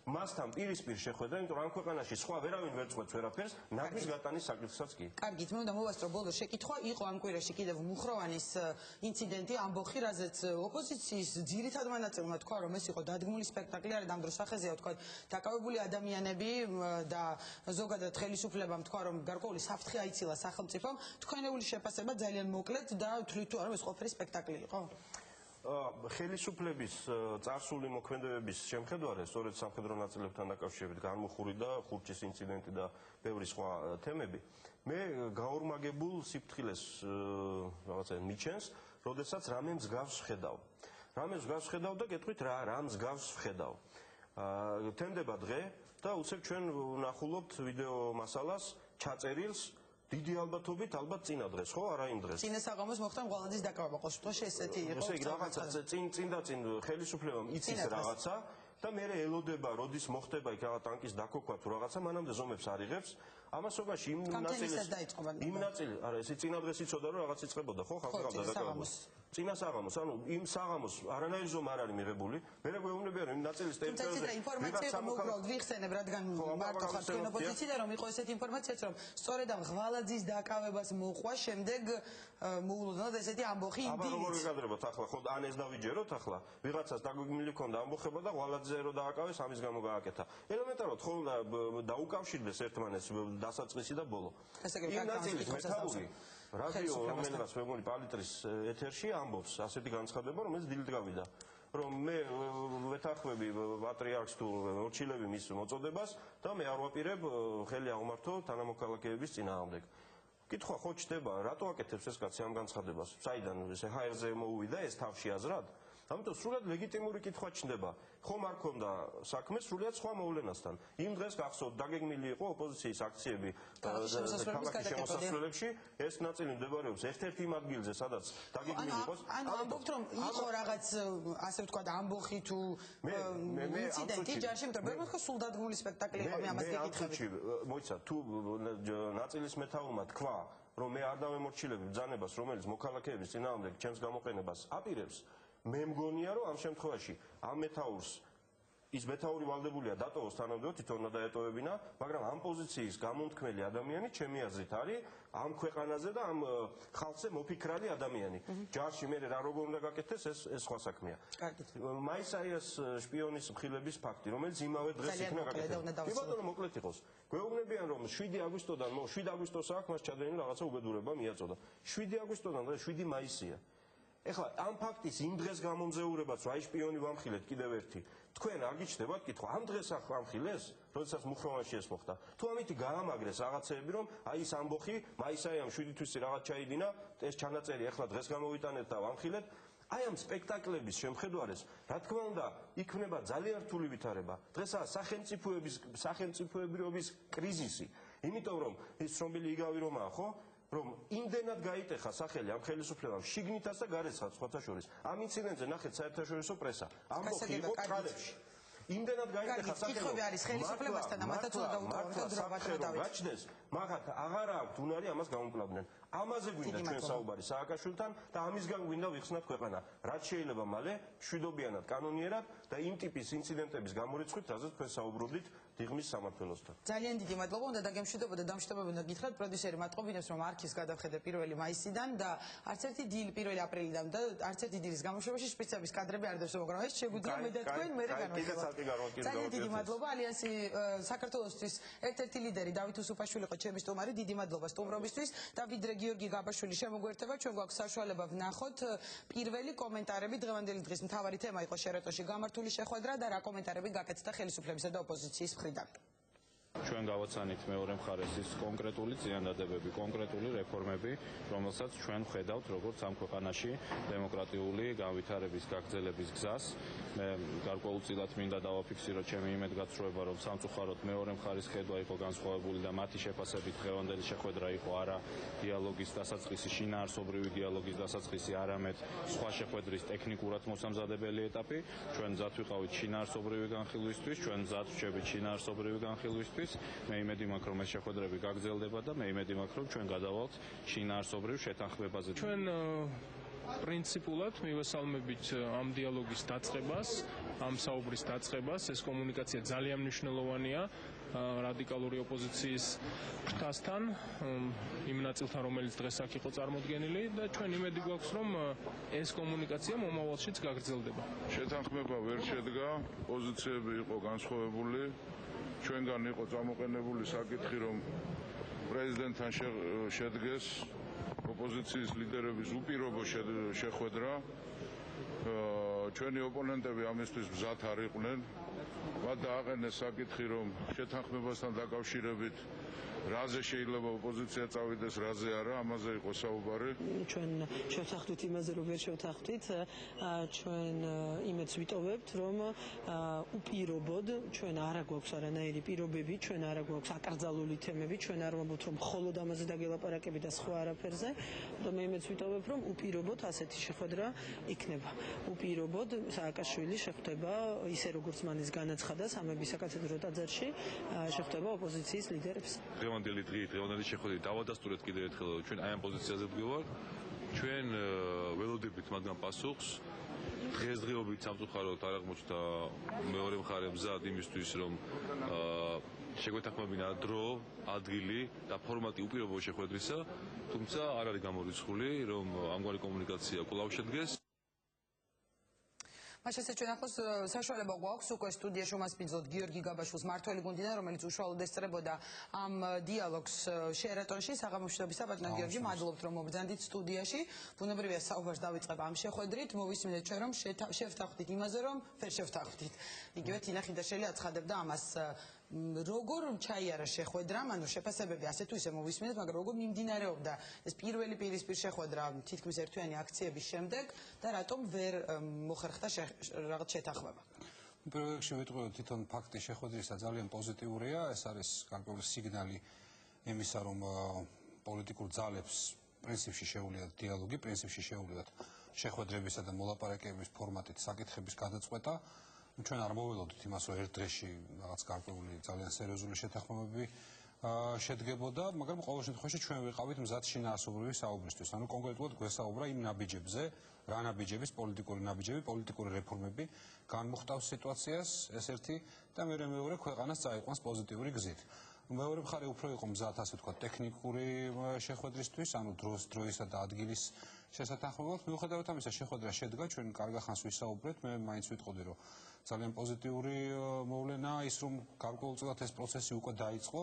მასთან პირისპირ შეხვედრა, იმიტომ რომ ამ ქვეყანაში სხვა ვერავინ ვერ წყვეტს ვერაფერს, ნაგვის გატანის საკითხსაც კი. კარგით, მე უნდა მოვასწრო ბოლოს შეკითხვა, იყო ამ კვირაში კიდევ მუხროვანის ინციდენტი ამბოხი, რაზეც ოპოზიციის ძირითად მონაწილემა თქვა, რომ ეს იყო დადგმული სპექტაკლი, არა ამ დროს სახეზეა თქვა, დაკავებული ადამიანები და ზოგადად ხელისუფლებამ თქვა, რომ გარკვეული საფრთხე აიცილა სახელმწიფომ, თქვენეული შეფასება ძალიან მოკლედ და თვლით თუ არა ეს ყოფილი სპექტაკლი იყო? ხელისუფლების წარსული მოქმედებების შემხედვარე, სწორედ სამხედრო ნაწილებთან დაკავშირებით განმუხურდა ხურჩის ინციდენტი და ბევრი სხვა თემები. მე გაორმაგებულ სიფრთხილეს რაღაცა მიჩენს, როდესაც რამე მსგავს ვხედავ. რამე მსგავს ვხედავ და გეტყვით რა მსგავს ვხედავ. თენდება დღე და უცებ ჩვენ ვნახულობთ ვიდეო მასალას, ჩაწერილს დიდი ალბათობით ალბათ წინა დღეს, ხო, არა იმ დღეს. წინა საღამოს მოხდა მღვალაძის დაკავება, ყოველ შემთხვევაში ესეთი იყო. ესე იგი რაღაცა წინ ხელისუფლებამ იცის რაღაცა და მე ელოდება, როდის მოხდება იქ რაღაც ტანკის დაქოქვა თუ რაღაცა, მანამდე ზომებს არ იღებს. ამას სოგაში იმ ნაწილი, არა, ესე წინა დღეს იცოდა რომ რაღაც იწყებოდა, ხო, ხალხი გავდა დაკავება. წინა საღამოს, ანუ იმ საღამოს არანაირი ზომა არ არის მიღებული. მე გვეუბნებიან რომ იმ ნაწილის ტერიტორიაზე თუმცა ინფორმაცია მოგროვთ ვიხსენებ, რადგან მარტო ხარ თქვენ ოპოზიცია და რომ იყო ესეთი ინფორმაციაც რომ სწორედ ამ ღვალაძის დაკავებას მოყვა შემდეგ მოულოდნელად ესეთი ამბოხი იმ დილით. აბა როგორ ვიგადრებოთ ახლა, ხო, ან ეს დავიჯეროთ ახლა, ვიღაცას დაგვიგმილი ქონდა ამბოხება და ღვალაძეზე რო დააკავეს, ამის გამო გააკეთა. ელემენტარულად ხო დაუკავშირდეს ერთმანეთს დასაწყისი და ბოლო. იმ ნაწილის მეთაური რადიო რომელსაც მე მგონი პალიტრის ეთერში ამბობს ასეთი განცხადება, რომელიც დილით გავიდა. რომ მე ვეთანხმები პატრიარქს თუ მორჩილები მის მოწოდებას და მე არ ვაპირებ ხელი აღმართო თანამოქალაქეების წინააღმდეგ. კითხვა ხო ჩდება, რატო აკეთებს ეს კაცი ამ განცხადებას? საიდან ეს ჰაერზე მოუვიდა ეს თავში აზრად? ამიტომ სრულად ლეგიტიმური კითხვა ჩნდება. ხომ არ ქონდა საქმე სრულად სხვა მოვლენასთან. იმ დღეს გახსოვთ, დაგეგმილი იყო ოპოზიციის აქციები ქალაქის შემოსასვლელებში. ეს ნაწილი მდებარეობს ერთ-ერთ იმ ადგილზე, სადაც დაგეგმილი იყო. ანუ ამბობთ, რომ იყო რაღაც, ასე ვთქვათ, ამბოხი თუ ინციდენტი ჯარში, მაგრამ ვერ მოხდა სულ დადგმული სპექტაკლი იყო, მე ამას გეკითხებით. მოიცა, თუ ნაწილის მეთაურმა თქვა, რომ მე არ დავემორჩილებ ბრძანებას, რომელიც მოქალაქეების წინააღმდეგ ჩემს გამოყენებას აპირებს, მე მგონია, რომ ამ შემთხვევაში ამ მეთაურს ის მეთაური ვალდებულია დატოვოს თანამდებობა, თვითონ უნდა დაეტოვებინა, მაგრამ ამ პოზიციის გამომთქმელი ადამიანი ჩემი აზრით არის ამ ქვეყანაზე და ამ ხალხზე მოფიქრალი ადამიანი. ჯარში მე რა როგორ უნდა გაკეთდეს, ეს სხვა საქმეა. მაისაიას შპიონის მხილების ფაქტი, რომელიც იმავე დღეს იქნა გაკეთებული. ბატონო, მოკლედ იყოს. გვეუბნებიან, რომ 7 აგვისტოდან, 7 აგვისტოს აქვს მას ჩადენილი რაღაცა უბედურება მიაწოდა. 7 აგვისტოდან და 7 მაისია. ეხლა ამ ფაქტის იმ დღეს გამომზეურებაც, რომ აი შპიონი ვამხილეთ კიდევ ერთი. თქვენ არ გიჩნდებათ კითხვა, ამ დღეს ამხილეს, როდესაც მუხროვანში ეს მოხდა. თუ ამითი გაამაგრეს რაღაცეები, რომ აი ეს ამბოხი, მაისაიამ 7 თვის რაღაც ჩაიდინა, ეს ჩანაწერი ახლა დღეს გამოვიტანეთ და ვამხილეთ. აი ამ სპექტაკლების შემხედვარეს, რა თქმა უნდა, იქნება ძალიან რთული ვითარება. დღესაა სახელმწიფოებრიობის კრიზისი. იმიტომ რომ ეს ცნობილი იგავი რომაა, ხო? რომ იმდენად გაიტეხა სახელი ამ ხელისუფლებამ შიგნითაც და გარეთაც სხვათა შორის. ამ ინციდენტზე ნახეთ საერთაშორისო პრესა. ამბოხი იყო წყალებში. იმდენად გაიტეხა სახელი. კითხვები არის ხელისუფლებასთან, ამათაც უნდა დაუტოვოთ დროებად. გაჩნდეს, მაგათ აღარ აქვთ უნარი ამას გამომკლავდნენ. ამაზე გვინდა ჩვენ საუბარი სააკაშვილთან და ამისგან გვინდა ვიხსნათ ქვეყანა. რაც შეიძლება მალე მშვიდობიანად, კანონიერად და იმ ტიპის ინციდენტების გამორიცხვით, რაზეც თქვენ საუბრობდით დიღმის სამმართველოსთან. ძალიან დიდი მადლობა, უნდა დაგემშვიდობა და დამშვიდობები უნდა გითხრათ პროდიუსერი მატყობინებს, რომ არქის გადავხედე 1 მაისიდან და არც ერთი დილ 1 აპრილიდან და არც ერთი დილის გამოშვებაში შპიცების კადრები არ დევს, მაგრამ ეს შეგვიძლია მე და თქვენ მე განვიხილოთ. ძალიან დიდი მადლობა ალიანსი საქართველოსთვის ერთ-ერთი ლიდერი დავით უსუფაშვილი იყო ჩემი სტუმარი, დიდი მადლობა სტუმრობისთვის და ვიდრე გიორგი გაბაშვილი შემოგვერთება, ჩვენ გვაქვს საშუალება ვნახოთ პირველი კომენტარები დღევანდელი დღის მთავარი თემა იყო შერეტოში გამართული შეხვედრა და რა კომენტარები გაკეთდა ხელისუფლებისა და ოპოზიციის მხრიდან. ჩვენ გავაცანით მეორე მხარეს ის კონკრეტული წინადადებები, კონკრეტული რეფორმები, რომელსაც ჩვენ ვხედავთ როგორც ამ ქვეყანაში დემოკრატიული განვითარების გაგრძელების გზას. მე გარკვეულწილად მინდა დავაფიქსირო ჩემი იმედგაცრუება, რომ სამწუხაროდ მეორე მხარის ხედვა იყო განსხვავებული და მათი შეფასებით დღევანდელი შეხვედრა იყო არა დიალოგის დასაწყისი, შინაარსობრივი დიალოგის დასაწყისი, არამედ სხვა შეხვედრის ტექნიკურად მოსამზადებელი ეტაპი. ჩვენ მზად ვიყავით შინაარსობრივი განხილვისთვის, ჩვენ მზად ვრჩებით შინაარსობრივი განხილვისთვის. მე იმედი მაქვს, რომ ეს შეხვედრები გაგრძელდება და მე იმედი მაქვს, რომ ჩვენ გადავალთ შინაარსობრივ შეთანხმებაზე. ჩვენ პრინციპულად მივესალმებით ამ დიალოგის დაწყებას, ამ საუბრის დაწყებას. ეს კომუნიკაცია ძალიან მნიშვნელოვანია რადიკალური ოპოზიციის ფრთასთან, იმ ნაწილთან, რომელიც დღეს აქ იყო წარმოდგენილი და ჩვენ იმედი გვაქვს, რომ ეს კომუნიკაცია მომავალშიც გაგრძელდება. შეთანხმება ვერ შედგა, პოზიციები იყო განსხვავებული. ჩვენგან იყო წამოყენებული საკითხი, რომ პრეზიდენტთან შედგეს ოპოზიციის ლიდერების უპირობო შეხვედრა. ჩვენი ოპონენტები ამისთვის მზად არ იყვნენ. მათ დააყენეს საკითხი, რომ შეთანხმებასთან დაკავშირებით რაზე შეიძლება ოპოზიცია წავიდეს, რაზე არა, ამაზე იყო საუბარი. ჩვენ შევთანხმდით იმაზე, რომ ვერ შევთანხმდით, ჩვენ იმედს ვიტოვებთ, რომ უპირობოდ ჩვენ არა გვაქვს არანაირი პირობები, ჩვენ არა გვაქვს აკრძალული თემები, ჩვენ არ ვამბობთ, რომ მხოლოდ ამაზე დაგელაპარაკები და სხვა არაფერზე, და მე იმედს ვიტოვებ, რომ უპირობოდ ასეთი შეხვედრა იქნება. უპირობოდ სააკაშვილი შეხვდება ისე როგორც მანის განაცხადა სამების საკათედრო ტაძარში, შეხვდება ოპოზიციის ლიდერებს. დღევანდელი დღით, დღევანდელი შეხვედრით დავადასტურეთ კიდევ ერთხელ, ჩვენ აი ამ პოზიციაზე ვდგევართ. ჩვენ ველოდებით მათგან პასუხს. დღესდღეობით სამწუხაროდ არ აღმოჩნდა მეორე მხარე მზად იმისთვის, რომ შეგვეთანხმებინა დრო, ადგილი და ფორმატი უპირობო შეხვედრისა, თუმცა არ არის გამორიცხული, რომ ამგვარი კომუნიკაცია კვლავ შედგეს. მაშინ ჩვენ ახლოს საშუალება გვაქვს უკვე სტუდიაში უმასპინძლოთ გიორგი გაბაშვილს მართველი გუნდიდან, რომელიც უშუალოდ ესწრებოდა ამ დიალოგს შერატონში. საღამომშვიდობისა ბატონო გიორგი, მადლობთ რომ მობრძანდით სტუდიაში. ბუნებრივია საუბარს დავიწყებ ამ შეხვედრით. მოვისმინეთ ჩვენ რომ შევთანხმდით იმაზე, რომ ვერ შევთანხმდით. იგივე თინა ხიდაშელი აცხადებდა ამას. როგორ ჩაიარა შეხვედრა, ანუ შეფასებები ასე თუ ისე მოვისმინეთ, მაგრამ როგორ მიმდინარეობდა ეს პირველი პირისპირ შეხვედრა თითქმის ერთთვიანი აქციების შემდეგ და რატომ ვერ მოხერხდა რაღაც შეთანხმება? პირველ რიგში ვიტყვი თვითონ ფაქტი შეხვედრისა ძალიან პოზიტიურია, ეს არის გარკვეული სიგნალი იმისა, რომ პოლიტიკურ ძალებს პრინციპში შეუძლიათ დიალოგი, პრინციპში შეუძლიათ შეხვედრებისა და მოლაპარაკებების ფორმატით საკითხების გადაწყვეტა. ჩვენ არ მოველოდით იმას, რომ ერთ დღეში რაღაც გარკვეული ძალიან სერიოზული შეთანხმებები შედგებოდა, მაგრამ ყოველ შემთხვევაში ჩვენ ვიყავით მზად შინაარსობრივი საუბრისთვის. ანუ კონკრეტულად გვესაუბრა იმ ნაბიჯებზე, რა ნაბიჯების, პოლიტიკური ნაბიჯები, პოლიტიკური რეფორმები განმუხტავს სიტუაციას, ეს ერთი და მეორე ქვეყანას წაიყვანს პოზიტიური გზით. მეორე მხარე უფრო იყო მზად, ასე ვთქვათ, ტექნიკური შეხვედრისთვის, ანუ დროისა და ადგილის შესათანხმებლად. მიუხედავად ამისა, შეხვედრა შედგა, ჩვენ კარგა ხანს ვისაუბრეთ, მე მაინც ვიტყოდი, რომ ძალიან პოზიტიური მოვლენაა ის, რომ გარკვეულწილად ეს პროცესი უკვე დაიწყო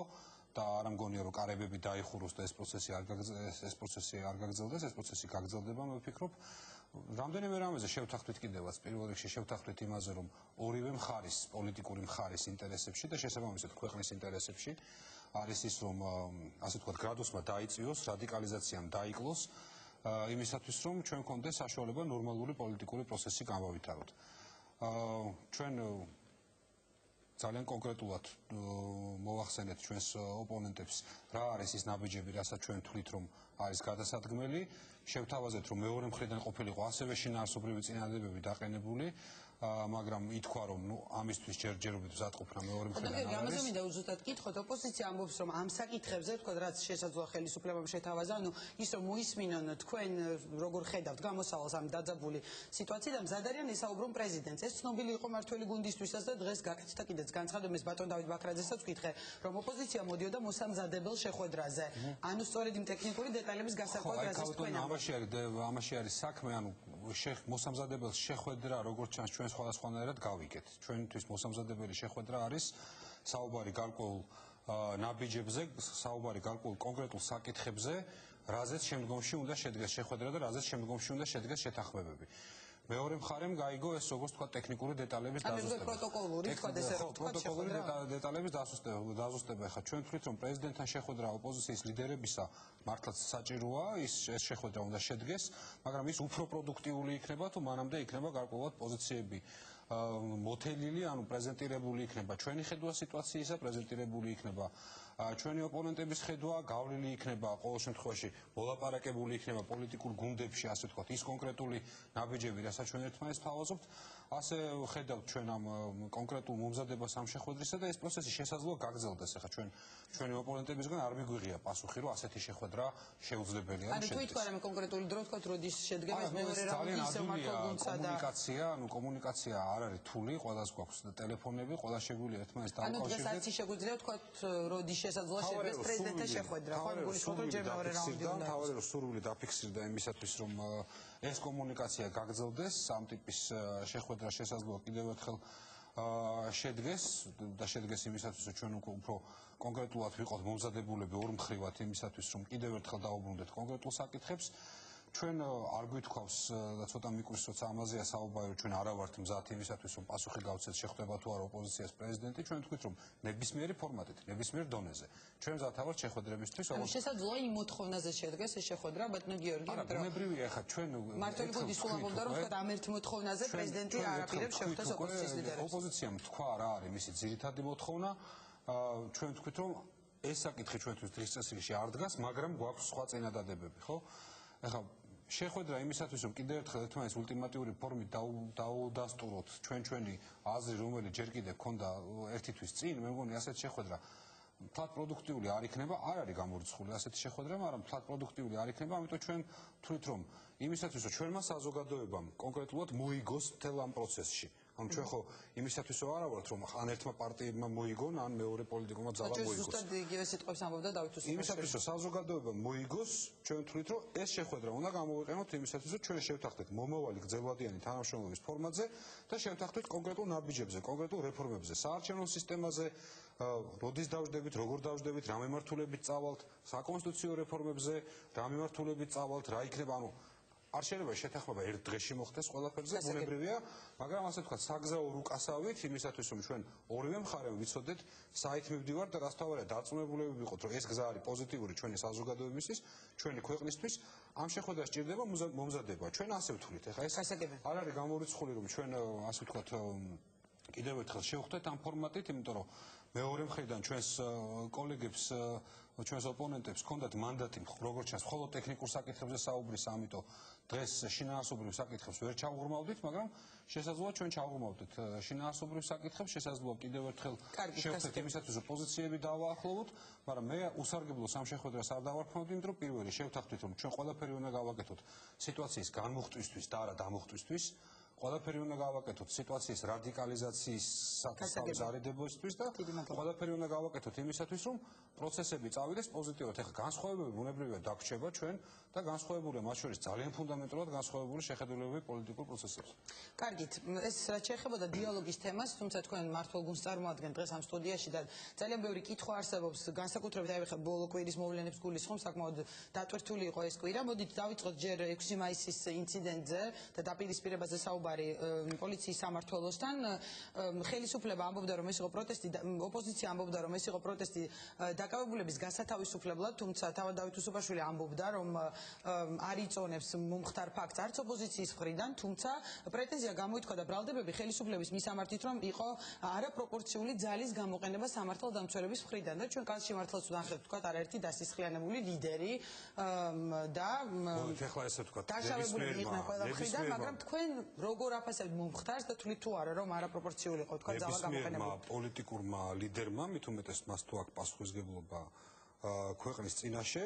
და არ მგონია, რომ კარებები დაიხუროს და ეს პროცესი არ გაგრძელდეს, ეს პროცესი გაგრძელდება, მე ვფიქრობ. რამდენიმე რამეზე შევთანხმდით კიდევაც, პირველ რიგში შევთანხმდით იმაზე, რომ ორივე მხარის, პოლიტიკური მხარის ინტერესებში და შესაბამისად ქვეყნის ინტერესებში არის ის, რომ ასე ვთქვათ, გრადუსმა დაიწიოს, რადიკალიზაციამ დაიკლოს, იმისათვის, რომ ჩვენ გვქონდეს საშუალება ნორმალური პოლიტიკური პროცესი გამავითაროთ. ჩვენ ძალიან კონკრეტულად მოვახსენეთ ჩვენს ოპონენტებს, რა არის ის ნაბიჯები, რასაც ჩვენ თვლით, რომ არის გადასადგმელი. შევთავაზეთ, რომ მეორე მხრიდან ყოფილიყო ასევე შინაარსობრივი წინადადებები დაყენებული, მაგრამ ითქვა, რომ ამისთვის ჯერჯერობით მზადყოფნა მეორე მხრიდან არ არის. ამაზე მინდა უზუსტად გითხოთ, ოპოზიცია ამბობს, რომ ამ საკითხებზე, თქვათ, რაც შესაძლოა ხელისუფლებამ შეთავაზა, ანუ ის რომ მოისმინონ თქვენ როგორ ხედავთ გამოსავალს ამ დაძაბული სიტუაციიდან, მზად არიან ესაუბრონ პრეზიდენტს. ეს ცნობილი იყო მართველი გუნდისთვისაც და დღეს გაკეთდა და კიდეც განცხადებს ბატონ დავით ბაქრაძესაც ვკითხე, რომ ოპოზიცია მოდიოდა მოსამზადებელ შეხვედრაზე. ანუ სწორედ იმ ტექნიკური დეტალების გასაკვირად რასაც თქვენ ამაში არის საქმე, ანუ მოსამზადებელ შეხვედრა, როგორც ჩანს, ჩვენ სხვადასხვანაირად გავიგეთ. ჩვენთვის მოსამზადებელი შეხვედრა არის საუბარი გარკვეულ ნაბიჯებზე, საუბარი გარკვეულ კონკრეტულ საკითხებზე, რაზეც შემდგომში უნდა შედგეს შეხვედრა და რაზეც შემდგომში უნდა შედგეს შეთანხმებები. მეორე მხარემ გაიგო ეს როგორც თქვა ტექნიკური დეტალების დაზუსტება. პროტოკოლური დეტალების დაზუსტება. ხა ჩვენ ვთქვით, რომ პრეზიდენტთან შეხვედრა ოპოზიციის ლიდერებისა მართლაც საჭიროა, ეს შეხვედრა უნდა შედგეს, მაგრამ ის უფრო პროდუქტიული იქნება, თუ მანამდე იქნება გარკვეულად პოზიციები მოთელილი, ანუ პრეზენტირებული იქნება ჩვენი ხედვა სიტუაციისა, პრეზენტირებული იქნება ჩვენი ოპონენტების ხედვა, გავლილი იქნება ყოველ შემთხვევაში მოლაპარაკებული იქნება პოლიტიკურ გუნდებში, ასე ვთქვათ, ის კონკრეტული ნაბიჯები, რასაც ჩვენ ერთმანეთს ვთავაზობთ, ასე ხედავთ ჩვენ ამ კონკრეტულ მომზადებას ამ შეხვედრისა და ეს პროცესი შესაძლოა გაგრძელდეს. ახლა ჩვენი ოპონენტებისგან არ მიგვიღია პასუხი, რომ ასეთი შეხვედრა შეუძლებელია. ანუ თუ ითქვა რამე კონკრეტული დრო, თქვათ, როდის შედგება მეორე რაუნდი ისევ მართლა გუნდსა და კომუნიკაცია არ არის რთული, ყველას გვაქვს ტელეფონები, ყველა შეგვიძლია ერთმანეთს ანუ დაუკავშირდეს. დღეს არც შეგვიძლია თქვათ, როდის შესაძლოა შედგეს პრეზიდენტის შეხვედრა, ხო? გულისხმობ, რომ ჯერ მეორე რაუნდი უნდა. თავად რომ სურვილი დაფიქსირდა იმისათვის, რომ ეს კომუნიკაცია გაგრძელდეს, ამ ტიპის შეხვედრა შესაძლოა კიდევ ერთხელ შედგეს და შედგეს იმისათვის, რომ ჩვენ უფრო კონკრეტულად ვიყოთ მომზადებულები ორ მხრივად იმისათვის, რომ კიდევ ერთხელ დაუბრუნდეთ კონკრეტულ საკითხებს. ჩვენ არ გვითქვავს და ცოტა მიკრის როცა ამაზეა საუბარი, ჩვენ არა ვართ მზად იმისათვის, რომ პასუხი გავცეთ შეხვდება თუ არა ოპოზიციას პრეზიდენტი, ჩვენ ვთქვით, რომ ნებისმიერი ფორმატით, ნებისმიერ დონეზე. ჩვენ მზად ვართ შეხვედრებისთვის, ანუ შესაძლოა იმ მოთხოვნაზე შედგეს ეს შეხვედრა, ბატონო გიორგი, არა, ბუნებრივია ხა ჩვენ მართალი გუნდის სულამობდა, რომ თქვა ამ ერთ მოთხოვნაზე პრეზიდენტი არაპირებს შეხვდეს ოპოზიციის ლიდერებს. ოპოზიციამ თქვა რა არის მისი ძირითადი მოთხოვნა, ჩვენ ვთქვით, რომ ეს საკითხი ჩვენთვის დღის წესრიგში არ დგას, მაგრამ გვაქვს სხვა წინადადებები, ხო? ახლა შეხვედრა იმისათვის, რომ კიდევ ერთხელ ერთმანეთს ულტიმატიური ფორმით დაუდასტუროთ ჩვენი აზრი, რომელიც ჯერ კიდევ ქონდა ერთი თვის წინ, მე მგონი ასეთ შეხვედრა მთლად პროდუქტიული არ იქნება, არ არის გამორიცხული ასეთი შეხვედრა, მაგრამ მთლად პროდუქტიული არ იქნება, ამიტომ ჩვენ თვლით, რომ იმისათვის, რომ ჩვენმა საზოგადოებამ კონკრეტულად მოიგოს მთელ ამ პროცესში. ანუ ჩვენ ხო იმისათვის არა ვართ, რომ ან ერთმა პარტიებმა მოიგონ, ან მეორე პოლიტიკურმა ძალამ მოიგოს. ზუსტად იგივე სიტყვებს ამბობდა დავით უსუნოშვილი. იმისათვის, რომ საზოგადოებამ მოიგოს, ჩვენ თვლით, რომ ეს შეხვედრა უნდა გამოვიყენოთ იმისათვის, რომ ჩვენ შევთანხმდეთ მომავალი გრძელვადიანი თანამშრომლობის ფორმატზე და შევთანხმდეთ კონკრეტულ ნაბიჯებზე, კონკრეტულ რეფორმებზე, საარჩევნო სისტემაზე, როდის დავждებით, როგორ დავждებით, რა მიმართულებით წავალთ, საკონსტიტუციო რეფორმებზე, რა მიმართულებით წავალთ, რა იქნება, ანუ არ შეიძლება შეთანხმება ერთ დღეში მოხდეს ყველაფერზე, ბუნებრივია, მაგრამ ასე ვთქვათ, საგზაო რუკასავით იმისათვის, რომ ჩვენ ორივე მხარემ ვიცოდეთ, საით მივდივართ და რაც თავარია დარწმუნებულები ვიყოთ, რომ ეს გზა არის პოზიტიური ჩვენი საზოგადოებისთვის, ჩვენი ქვეყნისთვის, ამ შეხვედრას სჭირდება მომზადება. ჩვენ ასე ვთვლით, ეხლა ეს არ არის გამორიცხული, რომ ჩვენ ასე ვთქვათ, კიდევ ერთხელ შევხვდეთ ამ ფორმატით, იმიტომ რომ მეორე მხრიდან ჩვენს კოლეგებს, ჩვენს ოპონენტებს ჰქონდათ მანდატი, როგორც ჩანს, მხოლოდ ტექნიკურ საკითხებზე საუბრის, ამიტომ დღეს შინაარსობრივ საკითხებს ვერ ჩავღრმავდით, მაგრამ შესაძლოა ჩვენ ჩავღრმავდით შინაარსობრივ საკითხებს, შესაძლოა კიდევ ერთხელ შევხვდეთ იმისათვის, რომ პოზიციები დავაახლოვოთ, მაგრამ მე უსარგებლოს ამ შეხვედრას არ დავარქმევდი, იმიტომ რომ პირველი შევთანხმდით, რომ ჩვენ ყველაფერი უნდა გავაკეთოთ სიტუაციის განმუხტვისთვის და არა დამუხტვისთვის. ყველაფერი უნდა გავაკეთოთ სიტუაციის რადიკალიზაციის საკითხის არიდებისთვის და ყველაფერი უნდა გავაკეთოთ იმისათვის, რომ პროცესები წავიდეს პოზიტიურად. ეხლა განსხვავებები ბუნებრივია დაგვრჩება ჩვენ და განსხვავებულია მათ შორის ძალიან ფუნდამენტურად განსხვავებული შეხედულებები პოლიტიკურ პროცესებზე. კარგით, ეს რაც შეეხებოდა დიალოგის თემას, თუმცა თქვენ მართლ გუნდს წარმოადგენთ დღეს ამ სტუდიაში და ძალიან ბევრი კითხვა არსებობს, განსაკუთრებით აი ხა ბოლო კვირის მოვლენებს გულისხმობ, საკმაოდ დატვირთული იყო ეს კვირა. მოდით დავიწყოთ ჯერ 6 მაისის ინციდენტზე და დაპირისპირებაზე საუბარი პოლიციის სამმართველოსთან. ხელისუფლება ამბობდა, რომ ეს იყო პროტესტი, ოპოზიცია ამბობდა, რომ ეს იყო პროტესტი დაკავებულების გასათავისუფლებლად, თუმცა თავად დავით უსუპაშვილი ამბობდა, რომ არ იწონებს მომხდარ ფაქტს არც ოპოზიციის მხრიდან, თუმცა პრეტენზია გამოითქვა და ბრალდებები ხელისუფლების მისამართით, რომ იყო არაპროპორციული ძალის გამოყენება სამართალდამცველების მხრიდან და ჩვენ კაცში მართლაც ვნახეთ, თქვა არაერთი დასისხლიანებული ლიდერი და ეხლა ესე ვთქვა, დაშავებული იყვნენ ყველა მხრიდან, მაგრამ თქვენ როგორ აფასებთ მომხდარს და თვლით თუ არა, რომ არაპროპორციული იყო თქვა ძალა გამოყენებული? პოლიტიკურმა ლიდერმა, მით უმეტეს მას თუ აქვს პასუხისმგებლობა ქვეყნის წინაშე,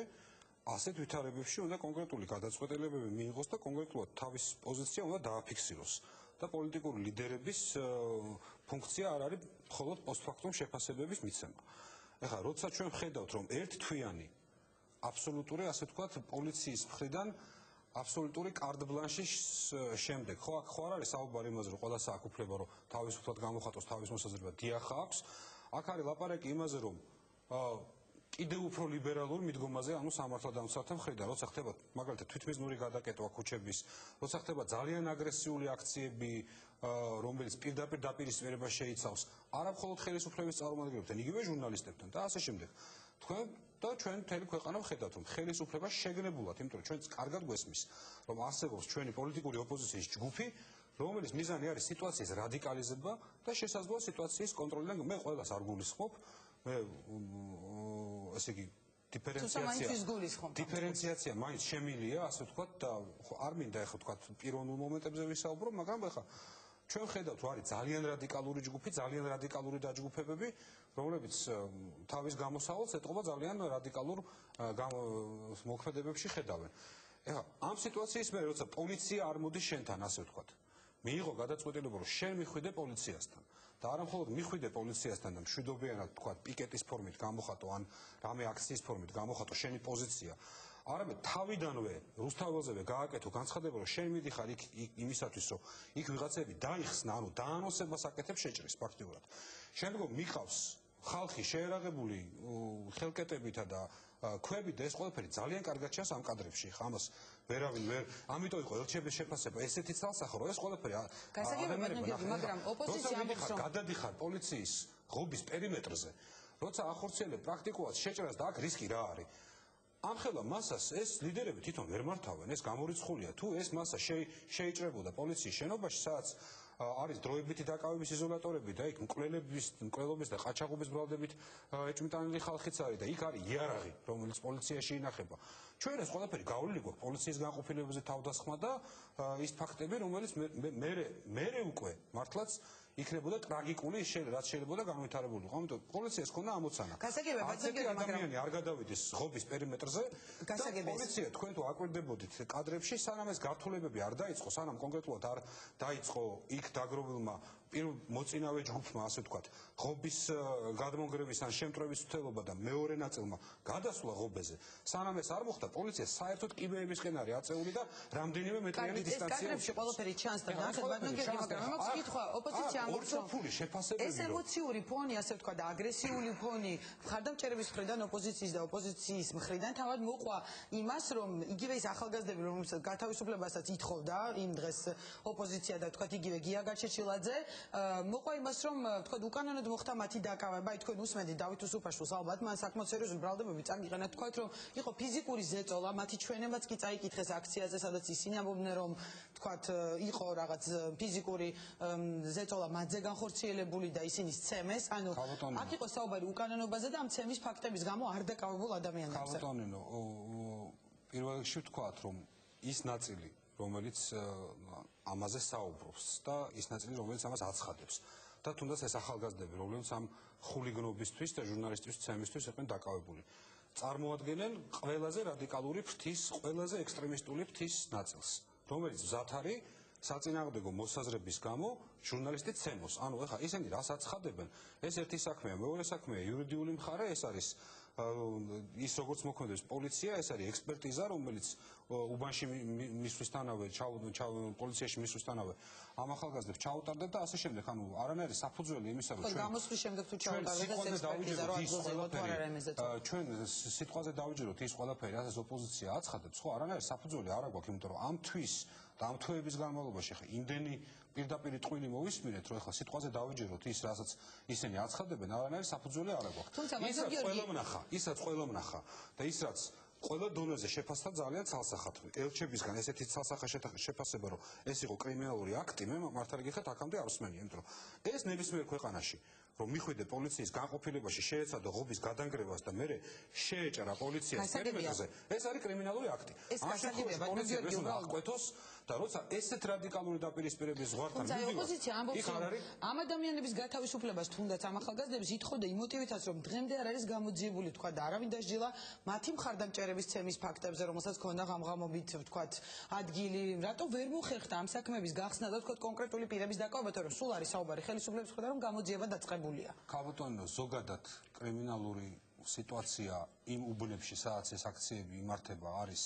ასეთ ვითარებებში უნდა კონკრეტული გადაწყვეტილებები მიიღოს და კონკრეტულად თავის პოზიცია უნდა დააფიქსიროს. და პოლიტიკური ლიდერების ფუნქცია არ არის მხოლოდ პოსტფაქტუმ შეფასებების მიცემა. ეხლა, როცა ჩვენ ვხედავთ, რომ ერთთვიანი აბსოლუტური, ასე ვთქვათ, პოლიციის მხრიდან აბსოლუტური კარდ ბლანშის შემდეგ, ხო არ არის საუბარი იმაზე, რომ ყველას აქვს უფლება, რომ თავისუფლად გამოხატოს თავის მოსაზრება, დიახ აქვს. აქ არის ლაპარაკი იმაზე, რომ კიდევ უფრო ლიბერალურ მიდგომაზე, ანუ სამართალდამცველთა მხრიდან, როცა ხდება მაგალითად თვითმიზნური გადაკეტვა ქუჩების, როცა ხდება ძალიან აგრესიული აქციები, რომელიც პირდაპირ დაპირისპირებას შეიცავს, არა მხოლოდ ხელისუფლების წარმომადგენლებთან, იგივე ჟურნალისტებთან და ასე შემდეგ. თქვენ და ჩვენ მთელი ქვეყანა ვხედავთ, რომ ხელისუფლება შეგნებულად, იმიტომ რომ ჩვენც კარგად გვესმის, რომ არსებობს ჩვენი პოლიტიკური ოპოზიციის ჯგუფი, რომელიც მიზანი არის სიტუაციის რადიკალიზება და შესაძლოა σიტუაციის კონტროლი და მე ყველას არ გულისხმობ, მე ესე იგი დიფერენციაცია მაინც შემილია, ასე ვთქვათ და არ მინდა ეხლა ვთქვათ პიროვნულ მომენტებზე ვისაუბრო, მაგრამ ეხლა ჩვენ ვხედავთ, რომ არის ძალიან რადიკალური ჯგუფი, ძალიან რადიკალური დაჯგუფებები, რომლებიც თავის გამოსავალს ეტყობა ძალიან რადიკალურ მოქმედებებში ხედავენ. ეხლა ამ სიტუაციის მე როცა პოლიცია არ მოდის შენთან, ასე ვთქვათ, მიიღო გადაწყვეტილება, რომ შენ მიხვიდე პოლიციასთან და არა მხოლოდ მიხვიდე პოლიციასთან და მშვიდობიანად თქვა პიკეტის ფორმით გამოხატო ან რამე აქციის ფორმით გამოხატო შენი პოზიცია, არამედ თავიდანვე რუსთაველზევე გააკეთო განცხადება, რომ შენ მიდიხარ იქ იმისათვის, რომ იქ ვიღაცები დაიხსნა, ანუ დაანონსებას აკეთებს შეჭრის ფაქტიურად. შემდგომ მიყავს ხალხი შეერაღებული ხელკეტებითა და ქვებით და ეს ყველაფერი ძალიან კარგად ჩანს ამ კადრებში. ამას ვერავინ ვერ, ამიტომ იყო ელჩების შეფასება ესეთი ცალსახო, რომ ეს ყველაფერი მაგრამ ოპოზიცია ამბობს, რომ გადადიხარ პოლიციის ღობის პერიმეტრზე, როცა ახორციელებ პრაქტიკულად შეჭრას და აქ რისკი რა არის? ამხელა მასას ეს ლიდერები თვითონ ვერ მართავენ, ეს გამორიცხულია. თუ ეს მასა შეიჭრებოდა პოლიციის შენობაში, სადაც არის დროებითი დაკავების იზოლატორები და იქ მკვლელობის და ყაჩაღობის ბრალდებით ეჭვმიტანილი ხალხიც არის და იქ არის იარაღი, რომელიც პოლიციაში ინახება. ჩვენ ეს ყველაფერი გავლილი გვაქვს პოლიციის განყოფილებაზე თავდასხმა და ის ფაქტები, რომელიც მერე უკვე მართლაც იქნებოდა ტრაგიკული, რაც შეიძლება განვითარებული იყო. ამიტომ პოლიციას ჰქონდა ამოცანა. ადამიანი არ გადავიდეს ღობის პერიმეტრზე და პოლიცია თქვენ თუ აკვირდებოდით კადრებში, სანამ ეს გართულებები არ დაიწყო, სანამ კონკრეტულად არ დაიწყო იქ დაგროვილმა მოწინავე ჯგუფმა, ასე ვთქვათ, ღობის გადმონგრევის ან შემტვრევის მცდელობა და მეორე ნაწილმა გადასვლა ღობეზე, სანამ ეს არ მოხდა, პოლიცია საერთოდ კიბეებისკენ არის აწეული და რამდენიმე მეტრიანი დისტანცია. ეს კადრებში ყველაფერი ჩანს და ნახეთ, ბატონო გიორგი, მაგრამ მე მაქვს კითხვა, ოპოზიცია ამბობს, რომ ეს ემოციური ფონი, ასე ვთქვათ, და აგრესიული ფონი მხარდამჭერების მხრიდან, ოპოზიციის და ოპოზიციის მხრიდან თავად მოყვა იმას, რომ იგივე ის ახალგაზრდები, რომელსაც გათავისუფლებასაც ითხოვდა იმ დღეს ოპოზიცია და ვთქვათ, იგივე გია გაჩეჩილაძე, მოყვა იმას, რომ ვთქვათ, უკანონოდ მოხდა მათი დაკავება, თქვენ უსმენთ დავით უსუფაშვილს, ალბათ მან საკმაოდ სერიოზული ბრალდებები წაგიყენა, თქვათ, რომ იყო ფიზიკური ზეწოლა, მათი ჩვენებაც კი წაიკითხეს აქციაზე, სადაც ისინი ამბობდნენ, რომ თქვათ, იყო რაღაც ფიზიკური ზეწოლა მათზე განხორციელებული და ისინი სცემეს, ანუ აქ იყო საუბარი უკანონობაზე და ამ ცემის ფაქტების გამო არ დაკავებულ ადამიანებზე. ქალბატონო, პირველ რიგში ვთქვათ, რომ ის ნაწილი, რომელიც ამაზე საუბრობს და ის ნაწილი, რომელიც ამას აცხადებს. და თუნდაც ეს ახალგაზრდები, რომლებიც ამ ხულიგნობისთვის და ჟურნალისტების ცემისთვის იყვნენ დაკავებული, წარმოადგენენ ყველაზე რადიკალური ფრთის, ყველაზე ექსტრემისტული ფრთის ნაწილს, რომელიც მზად არის საწინააღმდეგო მოსაზრების გამო ჟურნალისტი ცემოს. ანუ ეხლა ისინი რას აცხადებენ? ეს ერთი საქმეა, მეორე საქმეა იურიდიული მხარე, ეს არის ის როგორც მოქმედებს პოლიცია, ეს არის ექსპერტიზა, რომელიც უბანში მისვლისთანავე, პოლიციაში მისვლისთანავე ამ ახალგაზრდებს ჩაუტარდება და ასე შემდეგ. ანუ არანაირი საფუძველი იმისა, რომ გამოსვლის შემდეგ თუ ჩაუტარდება ეს ექსპერტიზა, რომ ადგილზე თუ არ არის მეზეწოლა. ჩვენ სიტყვაზე დავიჯეროთ ის ყველაფერი, რასაც ოპოზიცია აცხადებს, ხო, არანაირი საფუძველი არ აქვს, იმიტომ რომ ამ თვის და ამ თვეების განმავლობაში ხა იმდენი პირდაპირ ტყვილი მოვისმინეთ, რომ ეხლა სიტყვაზე დავიჯეროთ ის, რასაც ისინი აცხადებენ, არანაირი საფუძველი არ აქვს. ისაც ყველა ვნახა და ის რაც ყველა დონეზე შეფასდა ძალიან ცალსახად. ელჩებისგან ესეთი ცალსახა შეფასება, რომ ეს იყო კრიმინალური აქტი, მე მართალი გიხეთ აქამდე არ ვსმენია, იმიტომ რომ ეს ნებისმიერ ქვეყანაში რომ მიხვიდე პოლიციის განყოფილებაში შეეცადა ღობის გადანგრევას და მერე შეეჭრა პოლიციას პერიმეტრზე, ეს არის კრიმინალური აქტი. ამ შემთხვევაში პოლიცია ეს უნდა აღკვეთოს და როცა ესეთ რადიკალური დაპირისპირების ზღვართან მივდივართ, ოპოზიცია ამბობს, რომ ამ ადამიანების გათავისუფლებას თუნდაც ამ ახალგაზრდების ითხოვდა იმ მოტივითაც, რომ დღემდე არ არის გამოძიებული, თქვა და არავინ დასჯილა მათი მხარდამჭერების ცემის ფაქტებზე, რომელსაც ქონდა ღამღამობით, ვთქვათ, ადგილი, რატო ვერ მოხერხდა ამ საქმეების გახსნა და ვთქვათ კონკრეტული პირების დაკავება, რომ სულ არის საუბარი ხელისუფლების მხრიდან, რომ გამოძიება დაწყებულია. ქალბატონო, ზოგადად კრიმინალური სიტუაცია იმ უბნებში, სადაც ეს აქციები იმართება, არის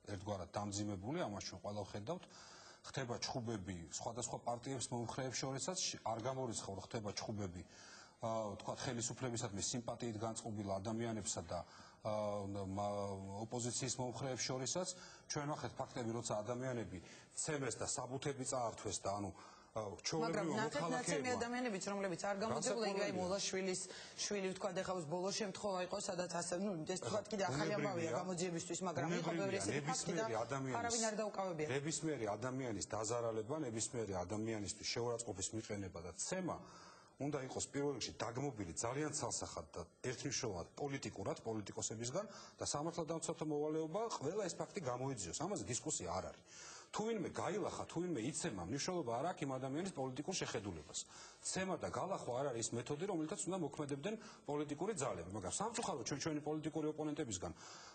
ერთგვარად დამძიმებული, ამას ჩვენ ყველა ვხედავთ. ხდება ჩხუბები სხვადასხვა პარტიებს მომხრეებს შორისაც, არ გამორიცხავ, რომ ხდება ჩხუბები, ვთქვათ, ხელისუფლებისადმი სიმპათიით განწყობილ ადამიანებსა და ოპოზიციის მომხრეებს შორისაც. ჩვენ ვახეთ ფაქტები, როცა ადამიანები ცემეს და საბუთები წაართვეს და ანუ მაგრამ ნაცემი ადამიანებიც, რომლებიც არ გამოძებულა, იგივე მოლაშვილის შვილი, ვთქვათ, ეხლა ბოლო შემთხვევა იყო, სადაც ასე, ეს თქვათ კიდე ახალი ამბავია გამოძიებისთვის, მაგრამ იყო ბევრი ესეთი ფაქტი და არავინ არ დაუკავებია. ნებისმიერი ადამიანის დაზარალება, ნებისმიერი ადამიანისთვის შეურაცხყოფის მიყენება და ცემა უნდა იყოს პირველ რიგში დაგმობილი ძალიან ცალსახად და ერთმნიშვნელოვნად პოლიტიკურად, პოლიტიკოსებისგან და სამართალდამცავთა მოვალეობა ყველა ეს ფაქტი გამოიძიოს. ამაზე დისკუსია არ არის. თუ ვინმე გაილახა, თუ ვინმე იცემა, მნიშვნელობა არ აქვს იმ ადამიანის პოლიტიკურ შეხედულებას. ცემა და გალახვა არ არის მეთოდი, რომელთაც უნდა მოქმედებდნენ პოლიტიკური ძალები, მაგრამ სამწუხაროდ ჩვენი პოლიტიკური ოპონენტებისგან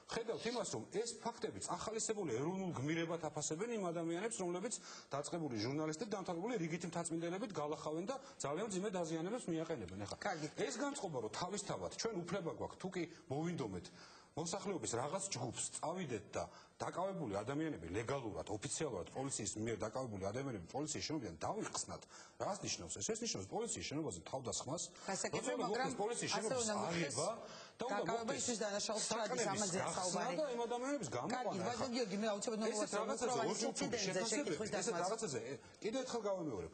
ხედავთ იმას, რომ ეს ფაქტები ახალისებული ეროვნულ გმირებად აფასებენ იმ ადამიანებს, რომლებიც დაწყებული ჟურნალისტები, დამთავრებული რიგითი მთაწმინდელებით გალახავენ და ძალიან მძიმე დაზიანებებს მიაყენებენ. ეხლა ეს განწყობა, რომ თავისთავად ჩვენ უფლება გვაქვს, თუ კი მოვინდომეთ მოსახლეობის რაღაც ჯგუფს წავიდეთ და დაკავებული ადამიანები ლეგალურად, ოფიციალურად პოლიციის მიერ დაკავებული ადამიანები პოლიციის შენობიდან დავიხსნათ, რას ნიშნავს ეს? ეს ნიშნავს პოლიციის შენობაზე თავდასხმას, მაგრამ პოლიციის შენობის აღება და დაკავება ისთვის დანაშაულს ჩადის ამაზე საუბარი. და იმ ადამიანების გამოყვანა. ბატონ გიორგი, მე აუცილებლად რაღაცაზე კიდევ ერთხელ გავამეორებ.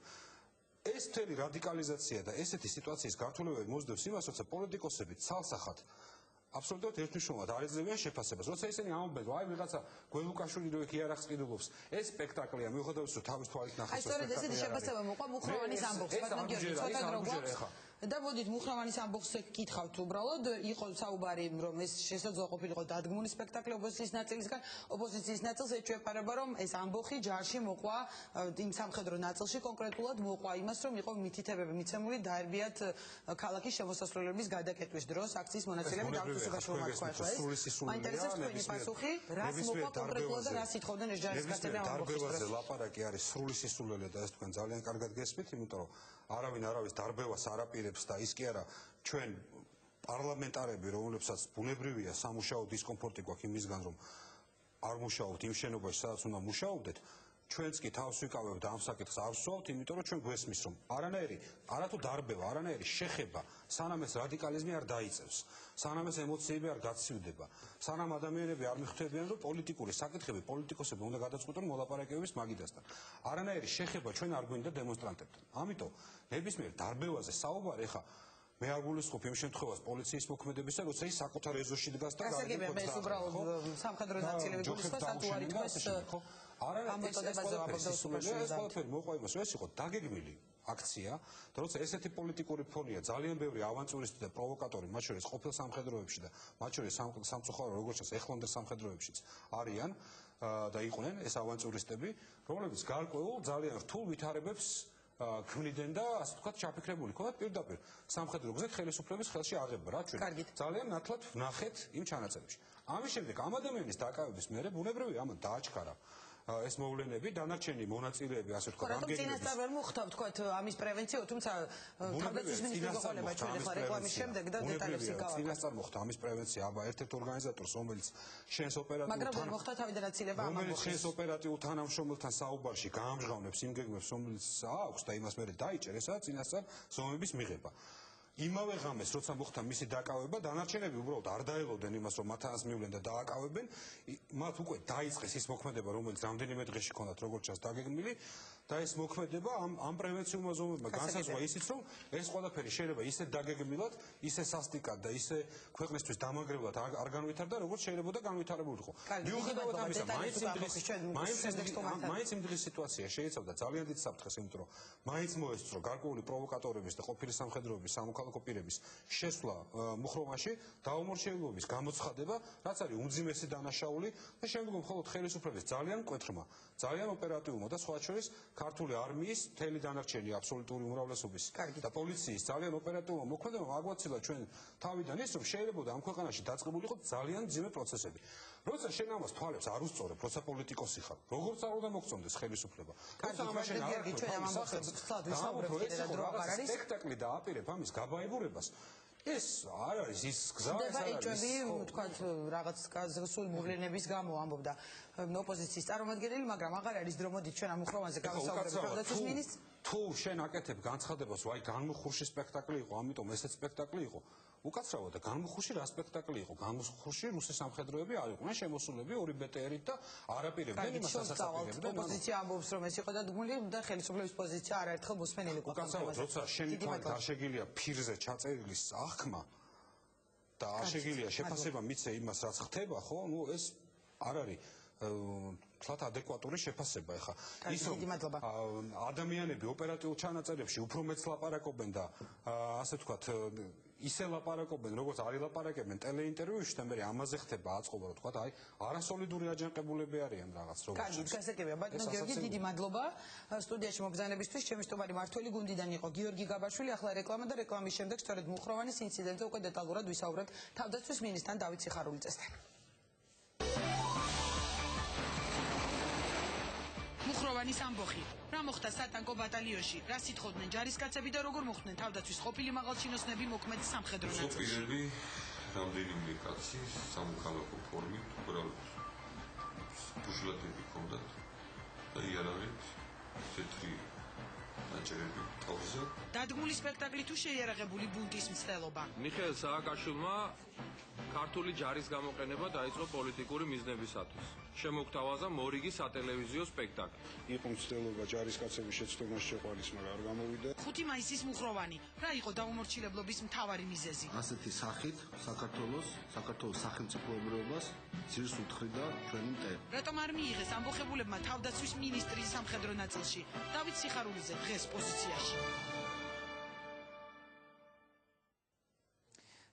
ეს მთელი რადიკალიზაცია და ესეთი სიტუაციის გართულებები მოსდევს იმას, როცა პოლიტიკოსები ცალსახად აბსოლუტურად ერთმნიშვნელოვნად არ ეძლებიან შეფასებას. როცა ისინი ამბობენ, რომ აი ვიღაცა გველუკაშვილი რო იქ იარაღს ყიდულობს, ეს სპექტაკლია, მიუხედავად იმისა, რომ თავის თვალით ნახეს. აი სწორედ ესეთი შეფასება მოყვა მუხროვანის ამბობს, ბატონ გიორგი, ცოტა დრო გვაქვს. და მოდით მუხროვანის ამბობს გკითხავთ უბრალოდ იყო საუბარი რომ ეს შესაძლოა ყოფილიყო დადგმული სპექტაკლი ოპოზიციის ნაწილისგან ოპოზიციის ნაწილს ეჩვეფარება რომ ეს ამბოხი ჯარში მოყვა იმ სამხედრო ნაწილში კონკრეტულად მოყვა იმას რომ იყო მითითებები მიცემული დაერბიათ ქალაქის შემოსასვლელების გადაკეტვის დროს აქციის მონაწილეები დავთვისებაში მომარქვა ახლა ეს მაინტერესებს თქვენი პასუხი რას მოყვა კონკრეტულად და რას ითხოვდნენ ეს ჯარისკაცები ამ ამბოხის დროს დარბევაზე ლაპარაკი არის სრული სისულელე და ეს თქვენ ძალიან კარგად გესმით იმიტომ რომ არავინ არავის დარბევას არაპირებს და ის კი არა ჩვენ პარლამენტარები რომლებსაც ბუნებრივია სამუშაო დისკომფორტი გვაქვს იმისგან რომ არ მუშაობთ იმ შენობაში სადაც უნდა მუშაობდეთ ჩვენც კი თავს ვიკავებთ და ამ საკითხს არ ვსვავთ იმიტომ რომ ჩვენ გვესმის რომ არათუ დარბევა არანაირი შეხება სანამ ეს რადიკალიზმი არ დაიწევს სანამ ეს ემოციები არ გაცივდება სანამ ადამიანები არ მიხვდებიან რომ პოლიტიკური საკითხები პოლიტიკოსები უნდა გადაწყვეტონ მოლაპარაკებების მაგიდასთან არანაირი შეხება ჩვენ არ გვინდა დემონსტრანტებთან ამიტომ ნებისმიერ დარბევაზე საუბარი ხა მე არ გულისხმობ იმ შემთხვევას პოლიციის მოქმედებისა, როცა ის საკუთარ ეზოში დგას და გასაგებია ეს უბრალოდ სამხედრო ნაწილები გულისხმობს ან თუ არ ითქვეს ამბოწოდებაზე ვაბრძოლოთ ეს ყველაფერი მოყვა იმას, ეს იყო დაგეგმილი აქცია, და როცა ესეთი პოლიტიკური ფონია, ძალიან ბევრი ავანტურისტი და პროვოკატორი, მათ შორის ყოფილ სამხედროებში და მათ შორის სამწუხარო როგორც ჩანს ეხლამდელ სამხედროებშიც არიან და იყვნენ ეს ავანტურისტები, რომლებიც გარკვეულ ძალიან რთულ ვითარებებს ქმნიდნენ და ასე ვთქვათ ჩაფიქრებული ქონდათ პირდაპირ სამხედრო გზით ხელისუფლების ხელში აღება რა ჩვენ ძალიან ნათლად ვნახეთ იმ ჩანაწერებში ამის შემდეგ ამ ადამიანის დაკავების მერე ბუნებრივია ამან დააჩქარა ეს მოვლენები დანარჩენი მონაწილეები ასე ვთქვათ რატომ წინასწარ ვერ მოხდა ვთქვათ ამის პრევენციო თუმცა თავდაცვის მინისტრის გაყოლება ჩვენ ახლა რეკლამის შემდეგ და დეტალებს იგავართ წინასწარ მოხდა ამის პრევენცია აბა ერთ-ერთ ორგანიზატორს რომელიც შენს ოპერატიულ მაგრამ ვერ მოხდა თავიდან აცილება ამ ამბობს შენს ოპერატიულ თანამშრომელთან საუბარში გაამჟღავნებს იმ გეგმებს რომელიც აქვს და იმას მერე დაიჭერ ესაა წინასწარ ზომების მიღება იმავე ღამეს როცა მოხდა მისი დაკავება დანარჩენები უბრალოდ არ დაელოდნენ იმას რომ მათანაც მივლენ და დააკავებენ მათ უკვე დაიწყეს ის მოქმედება რომელიც რამდენიმე დღეში ჰქონდათ როგორც ჩანს დაგეგმილი და ეს მოქმედება ამ პრევენციულმა ზომებმა განსაზღვრა ისიც რომ ეს ყველაფერი შეიძლება ისე დაგეგმილად ისე სასტიკად და ისე ქვეყნისთვის დამანგრებლად არ განვითარდა როგორც შეიძლება განვითარებულიყო მიუხედავად ამისა მაინც იმ დღის სიტუაცია შეიცავდა ძალიან დიდ საფრთხეს იმიტომ რომ მაინც მოესწრო გარკვეული პროვოკატორების და ყოფილი სამხედროების სამოქალაქო პირების შესვლა მუხროვანში დაუმორჩილებლობის გამოცხადება რაც არის უმძიმესი დანაშაული და შემდგომ მხოლოდ ხელისუფლების ძალიან მკვეთრმა ძალიან ოპერატიულმა და სხვა შორის ქართული არმიის მთელი დანარჩენი აბსოლუტური უმრავლესობის და პოლიციის ძალიან ოპერატიულმა მოქმედებამ აგვაცილა ჩვენ თავიდან ის რომ შეიძლება ამ ქვეყანაში დაწყებულიყო ძალიან მძიმე პროცესები როცა შენ ამას თვალებს არ უსწორებ როცა პოლიტიკოსი ხარ როგორც არ უნდა მოგწონდეს ხელისუფლება როცა ამაში არ არის სპექტაკლი და აპირებ ამის გაბაებურებას ეს არ არის ის გზა ეს არის თქვათ რაღაც გაზრდილი მოვლენების გამო ამბობდა ოპოზიციის წარმომადგენელი მაგრამ აღარ არის დრო მოდით ჩვენ ამ მუხროვანზე გავისაუბრებთ თავდაცვის მინისტრს თუ შენ აკეთებ განცხადებას ვაი განმუხურში სპექტაკლი იყო ამიტომ ესეც სპექტაკლი იყო უკაცრავად და განმუხურში რა სპექტაკლი იყო განმუხურში რუსი სამხედროები არ იყვნენ შემოსულები ორი ბეტერით და არაპირებდნენ იმას ასასაპირებდნენ ოპოზიცია ამბობს რომ ეს იყო დადგმული და ხელისუფლების პოზიცია არაერთხელ მოსმენილი იყო უკაცრავად როცა შენი თვალით არ შეგიძლია ფირზე ჩაწერილი აღქმა და არ შეგიძლია შეფასება მიცე იმას რაც ხდება ხო ნუ ეს არ არის თლათ ადეკვატური შეფასება ეხა ის რომ ადამიანები ოპერატიულ ჩანაწერებში უფრო მეც ლაპარაკობენ და ასე ვთქვათ ისე ლაპარაკობენ როგორც არ ილაპარაკებენ ტელეინტერვიუში და მე ამაზე ხდება აწყობა რომ ვთქვათ აი არასოლიდური აჯანყებულები არიან რაღაც როგორც კარგი გასაგებია ბატონო გიორგი დიდი მადლობა სტუდიაში მოგზაურობისთვის ჩემი სტუმარი მართველი გუნდიდან იყო გიორგი გაბაშვილი ახლა რეკლამა და რეკლამის შემდეგ სწორედ მუხროვანის ინციდენტზე უკვე დეტალურად ვისაუბრებთ თავდაცვის მინისტრთან დავით სიხარულიძესთან მუხროვანის ამბოხი რა მოხდა სატანკო ბატალიონში რა სიტყოდნენ ჯარისკაცები და როგორ მოხდნენ თავდაცვის ყოფილი მაღალჩინოსნები მოქმედ სამხედრო ნაწილში სოფიები რამდენიმე კაცი სამოქალაქო ფორმით უბრალოდ ბუშლატები ჰქონდათ და იარაღით თეთრი დაჭერები თავზე დადგმული სპექტაკლი თუ შეიარაღებული ბუნტის მცდელობა მიხეილ სააკაშვილმა ქართული ჯარის გამოყენება დაიწყო პოლიტიკური მიზნებისათვის. შემოგთავაზა მორიგი სატელევიზიო სპექტაკლი. იყო მცდელობა ჯარისკაცების შეცდომაში შეყვანის, მაგრამ არ გამოვიდა. 5 მაისის მუხროვანი. რა იყო დაუმორჩილებლობის მთავარი მიზეზი? ასეთი სახით საქართველოს სახელმწიფოებრიობას ძირს უთხრიდა ჩვენი მტერი. რატომ არ მიიღეს ამბოხებულებმა თავდაცვის მინისტრის სამხედრო ნაწილში? დავით სიხარულიძე დღეს პოზიციაში.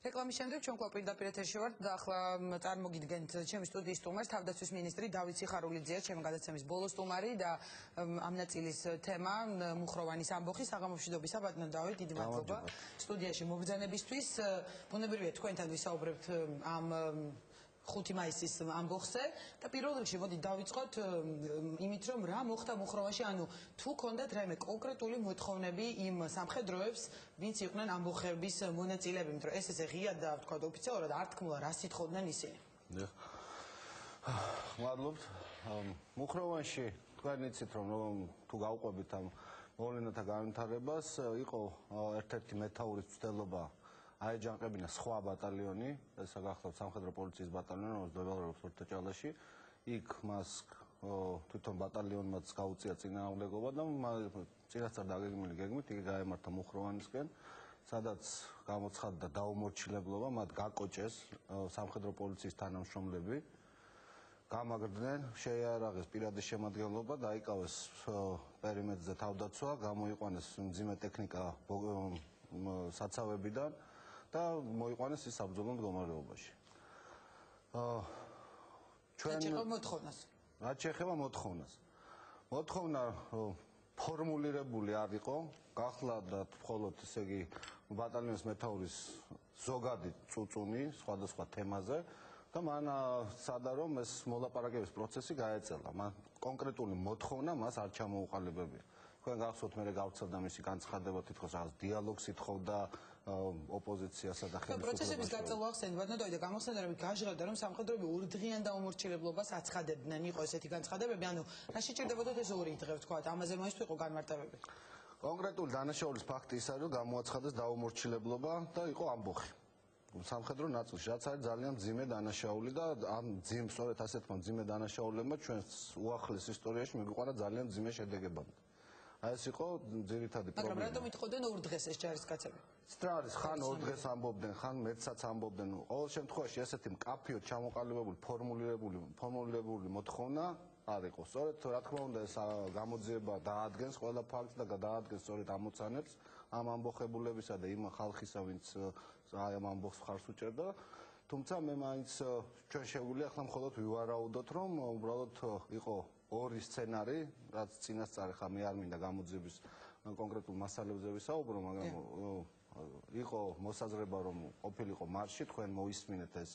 რეკლამის შემდეგ ჩვენ კვლავ პირდაპირ ეთერში ვართ და ახლა წარმოგიდგენთ ჩემი სტუდიის სტუმარს თავდაცვის მინისტრი დავით სიხარულიძეა, ჩემი გადაცემის ბოლო სტუმარი და ამ ნაწილის თემა მუხროვანის ამბოხი საღამომშვიდობისა ბატონო დავით, დიდი მადლობა სტუდიაში მობრძანებისთვის. ბუნებრივია თქვენთან ვისაუბრებთ ამ 5 მაისის ამბოხზე და პირველ რიგში მოდი დავიწყოთ იმით, რომ რა მოხდა მუხროვანში, ანუ თუ ქონდათ რაიმე კონკრეტული მოთხოვნები იმ სამხედროებს, ვინც იყვნენ ამბოხების მონაწილეები, იმიტომ რომ ეს ესე ღიად და თქვა ოფიციალურად არ თქმულა, რა სიტყოდნენ ისინი. მადლობთ. მუხროვანში თქვენ იცით რომ თუ გავყვებით ამ მოვლენათა განვითარებას, იყო ერთ-ერთი მეთაურის მცდელობა აეჯანყებინა სხვა ბატალიონი, ეს გახლავთ სამხედრო პოლიციის ბატალიონი, რომელიც მდებარეობს ორთაჭალაში. იქ მას თვითონ ბატალიონმაც გაუწია წინააღმდეგობა და წინასწარ დაგეგმილი გეგმით იგი გაემართა მუხროვანისკენ, სადაც გამოცხადდა დაუმორჩილებლობა, მათ გაკოჭეს სამხედრო პოლიციის თანამშრომლები, გამაგრდნენ, შეიარაღეს პირადი შემადგენლობა, დაიკავეს პერიმეტრზე თავდაცვა, გამოიყვანეს მძიმე ტექნიკა საცავებიდან და მოიყვანეს ის საბრძოლო მდგომარეობაში. რაც შეეხება მოთხოვნას. რაც შეეხება მოთხოვნას. მოთხოვნა ფორმულირებული არ იყო, გახლავთ მხოლოდ ესე იგი ბატალიონის მეთაურის ზოგადი წუწუნი სხვადასხვა თემაზე და მან სადა რომ ეს მოლაპარაკების პროცესი გაეწელა. მან კონკრეტული მოთხოვნა მას არ ჩამოუყალიბებია. თქვენ გახსოვთ მე გავრცელდა მისი განცხადება თითქოს რაღაც დიალოგს ითხოვდა ოპოზიციასა და ხელისუფლებას. პროცესების გაწევა ახსენეთ, ბატონო დავით, გამახსენდა რომ გაჟღერდა რომ სამხედროები ორდღიან დაუმორჩილებლობას აცხადებდნენ, იყო ესეთი განცხადებები, ანუ რა შეჭირდებოდათ ეს 2 დღე ვთქვა, ამაზე მოის იყო განმარტებები. კონკრეტული დანაშაულის ფაქტი ის არის, რომ გამოაცხადეს დაუმორჩილებლობა და იყო ამბოხი. სამხედრო ნაწილში, რაც არის ძალიან მძიმე დანაშაული და ამ სწორედ ასეთმა მძიმე დანაშაულებმა ჩვენს უახლეს ისტორიაში მიგვიყვარა ძალიან მძიმე შედეგებამდე. აი ეს იყო ძირითადი პრობლემა. მაგრამ რატომ ითხოვდნენ 2 დღეს ეს ჯარისკაცები? სტრარის ხან 2 დღეს ამბობდნენ, ხან მეტსაც ამბობდნენ. ყოველ შემთხვევაში ესეთი მკაფიოდ ჩამოყალიბებული ფორმულირებული მოთხოვნა არ იყო. სწორედ რა თქმა უნდა ეს გამოძიება დაადგენს ყველა ფაქტს და დაადგენს სწორედ ამოცანებს ამ ამბოხებულებისა და იმ ხალხისა, ვინც აი ამ ამბოხს მხარს უჭერდა. თუმცა მე მაინც ჩვენ შეგვიძლია ახლა მხოლოდ ვივარაუდოთ, რომ უბრალოდ იყო 2 სცენარი, რაც წინასწარ ხა მე არ მინდა გამოძიების კონკრეტულ მასალებზე ვისაუბრო, მაგრამ იყო მოსაზრება, რომ ყოფილიყო მარში, თქვენ მოისმინეთ ეს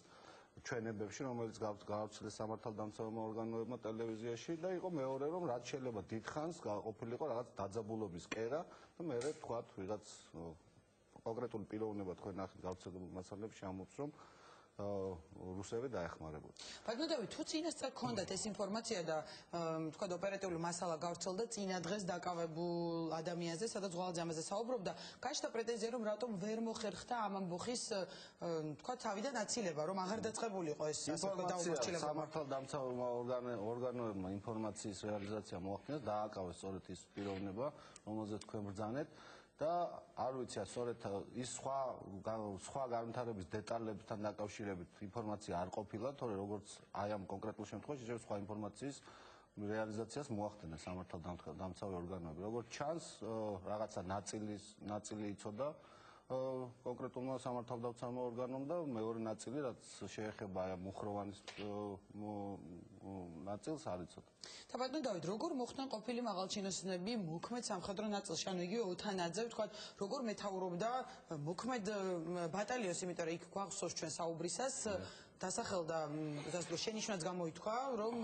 ჩვენებებში, რომელიც გავრცელეს სამართალდამცავმა ორგანოებმა ტელევიზიაში და იყო მეორე, რომ რაც შეიძლება დიდხანს ყოფილიყო რაღაც დაძაბულობის კერა და მე ვთქვათ, ვიღაც კონკრეტული პიროვნება თქვენ ნახეთ გავრცელებულ მასალებში ამბობს, რომ რუსები დაეხმარებოდა. ბატონო დავით, თუ წინასწარ გქონდათ ეს ინფორმაცია და თქვა ოპერატიული მასალა გავრცელდა წინა დღეს დაკავებულ ადამიანზე, სადაც ღვალაძე ამაზე საუბრობდა, გაჩნდა პრეტენზია, რომ რატომ ვერ მოხერხდა ამ ამბოხის თქვა თავიდან აცილება, რომ აღარ დაწყებულიყო ეს ასე ვთქვათ დაუმორჩილება. სამართალდამცავმა ორგანოებმა ინფორმაციის რეალიზაცია მოახდინეს, დააკავეს სწორედ ის პიროვნება, რომელზეც თქვენ ბრძანეთ. და არ ვიცი, სწორედ ის სხვა განვითარების დეტალებთან დაკავშირებით ინფორმაცია არ ყოფილა, თორე როგორც აი ამ კონკრეტულ შემთხვევაში ისევ სხვა ინფორმაციის რეალიზაციას მოახდინეს სამართალდამცავი ორგანოები. როგორც ჩანს, რაღაცა ნაწილი იცოდა კონკრეტულმა სამართალდამცავმა ორგანომ და მეორე ნაწილი, რაც შეეხება აი მუხროვანის ნაწილს არ იცოდა. და ბატონო დავით, როგორ მოხდნენ ყოფილი მაღალჩინოსნები მოქმედ სამხედრო ნაწილში, ანუ იგივე ოთანაძე, ვთქვათ, როგორ მეთაურობდა მოქმედ ბატალიონს, იმიტომ რომ იქ გვახსოვს ჩვენ საუბრისას, დასახელდა შენიშვნაც გამოითქვა, რომ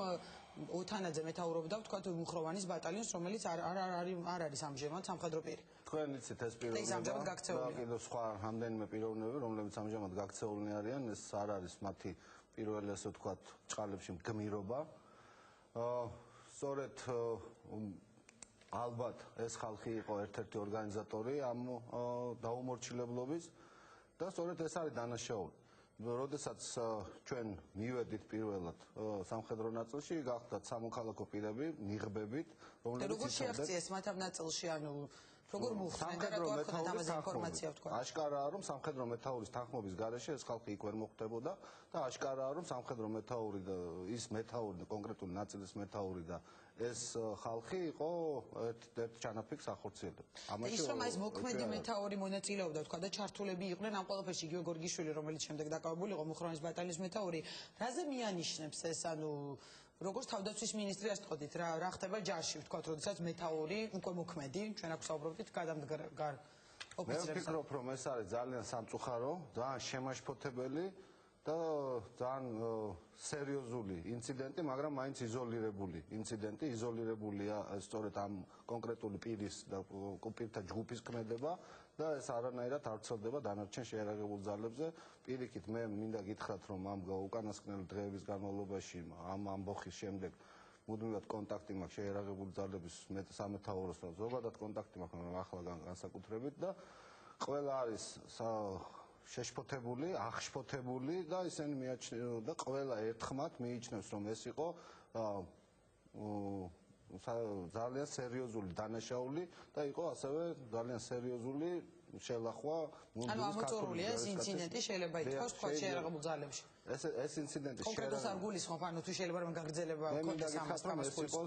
ოთანაძე მეთაურობდა, ვთქვათ, მუხროვანის ბატალიონს, რომელიც არ არის ამჟამად სამხედრო პირი. თქვენ იცით ეს პიროვნება და კიდევ სხვა რამდენიმე პიროვნებები, რომლებიც ამჟამად გაქცეულნი არიან, ეს არ არის მათი პირველი, ასე ვთქვათ, ჭყალებში მდგმირობა. სწორედ ალბათ ეს ხალხი იყო ერთ-ერთი ორგანიზატორი ამ დაუმორჩილებლობის და სწორედ ეს არის დანაშაული. როდესაც ჩვენ მივედით პირველად სამხედრო ნაწილში, გახდათ სამოქალაქო პირები, ნიღბებით, რომლებიც როგორ შეაღწიეს მათ ამ ნაწილში, ანუ როგორ მოხსნეთ და რა გქონდა ამაზე ინფორმაცია ვთქვა? აშკარაა, რომ სამხედრო მეთაურის თანხმობის გარეშე ეს ხალხი იქ ვერ მოხვდებოდა და აშკარაა, რომ სამხედრო მეთაური და ის მეთაური კონკრეტული ნაწილის მეთაური და ეს ხალხი იყო ერთ ჩანაფიქრს ახორციელებდა. ის რომ ეს მოქმედი მეთაური მონაწილეობდა თქვა და ჩართულები იყვნენ ამ ყველაფერში იგივე გორგიშვილი რომელიც შემდეგ დაკავებული იყო მუხრანის ბატალიონის მეთაური რაზე მიანიშნებს ეს ანუ როგორც თავდაცვის მინისტრი ასე ვთქვით რა ხდება ჯარში ვთქვათ როდესაც მეთაური უკვე მოქმედი ჩვენ აქ ვსაუბრობთ გადამდგარ ოფიცერებს მე ვფიქრობ რომ ეს არის ძალიან სამწუხარო ძალიან შემაშფოთებელი და ძალიან სერიოზული ინციდენტი, მაგრამ მაინც იზოლირებული ინციდენტი, იზოლირებულია სწორედ ამ კონკრეტული პირის და პირთა ჯგუფის ქმედება და ეს არანაირად არ ვრცელდება დანარჩენ შეიარაღებულ ძალებზე. პირიქით მე მინდა გითხრათ, რომ ამ უკანასკნელი დღეების განმავლობაში ამ ამბოხის შემდეგ მუდმივად კონტაქტი მაქვს შეიარაღებულ ძალების სამეთაუროს და ზოგადად კონტაქტი მაქვს ახლა განსაკუთრებით და ყველა არის შეშფოთებული, აღშფოთებული და ისინი მიაჩნევენ და ყველა ერთხმად მიიჩნევს რომ ეს იყო ძალიან სერიოზული დანაშაული და იყო ასევე ძალიან სერიოზული შელახვა მუნდირის ქართული ეს ინციდენტი შეიძლება ითქვას თქვა შეიარაღებულ ძალებში. ეს ინციდენტი კონკრეტულად არ გულისხმობ ანუ თუ შეიძლება რომ გაგრძელება კონტექსტს ამას ეს იყო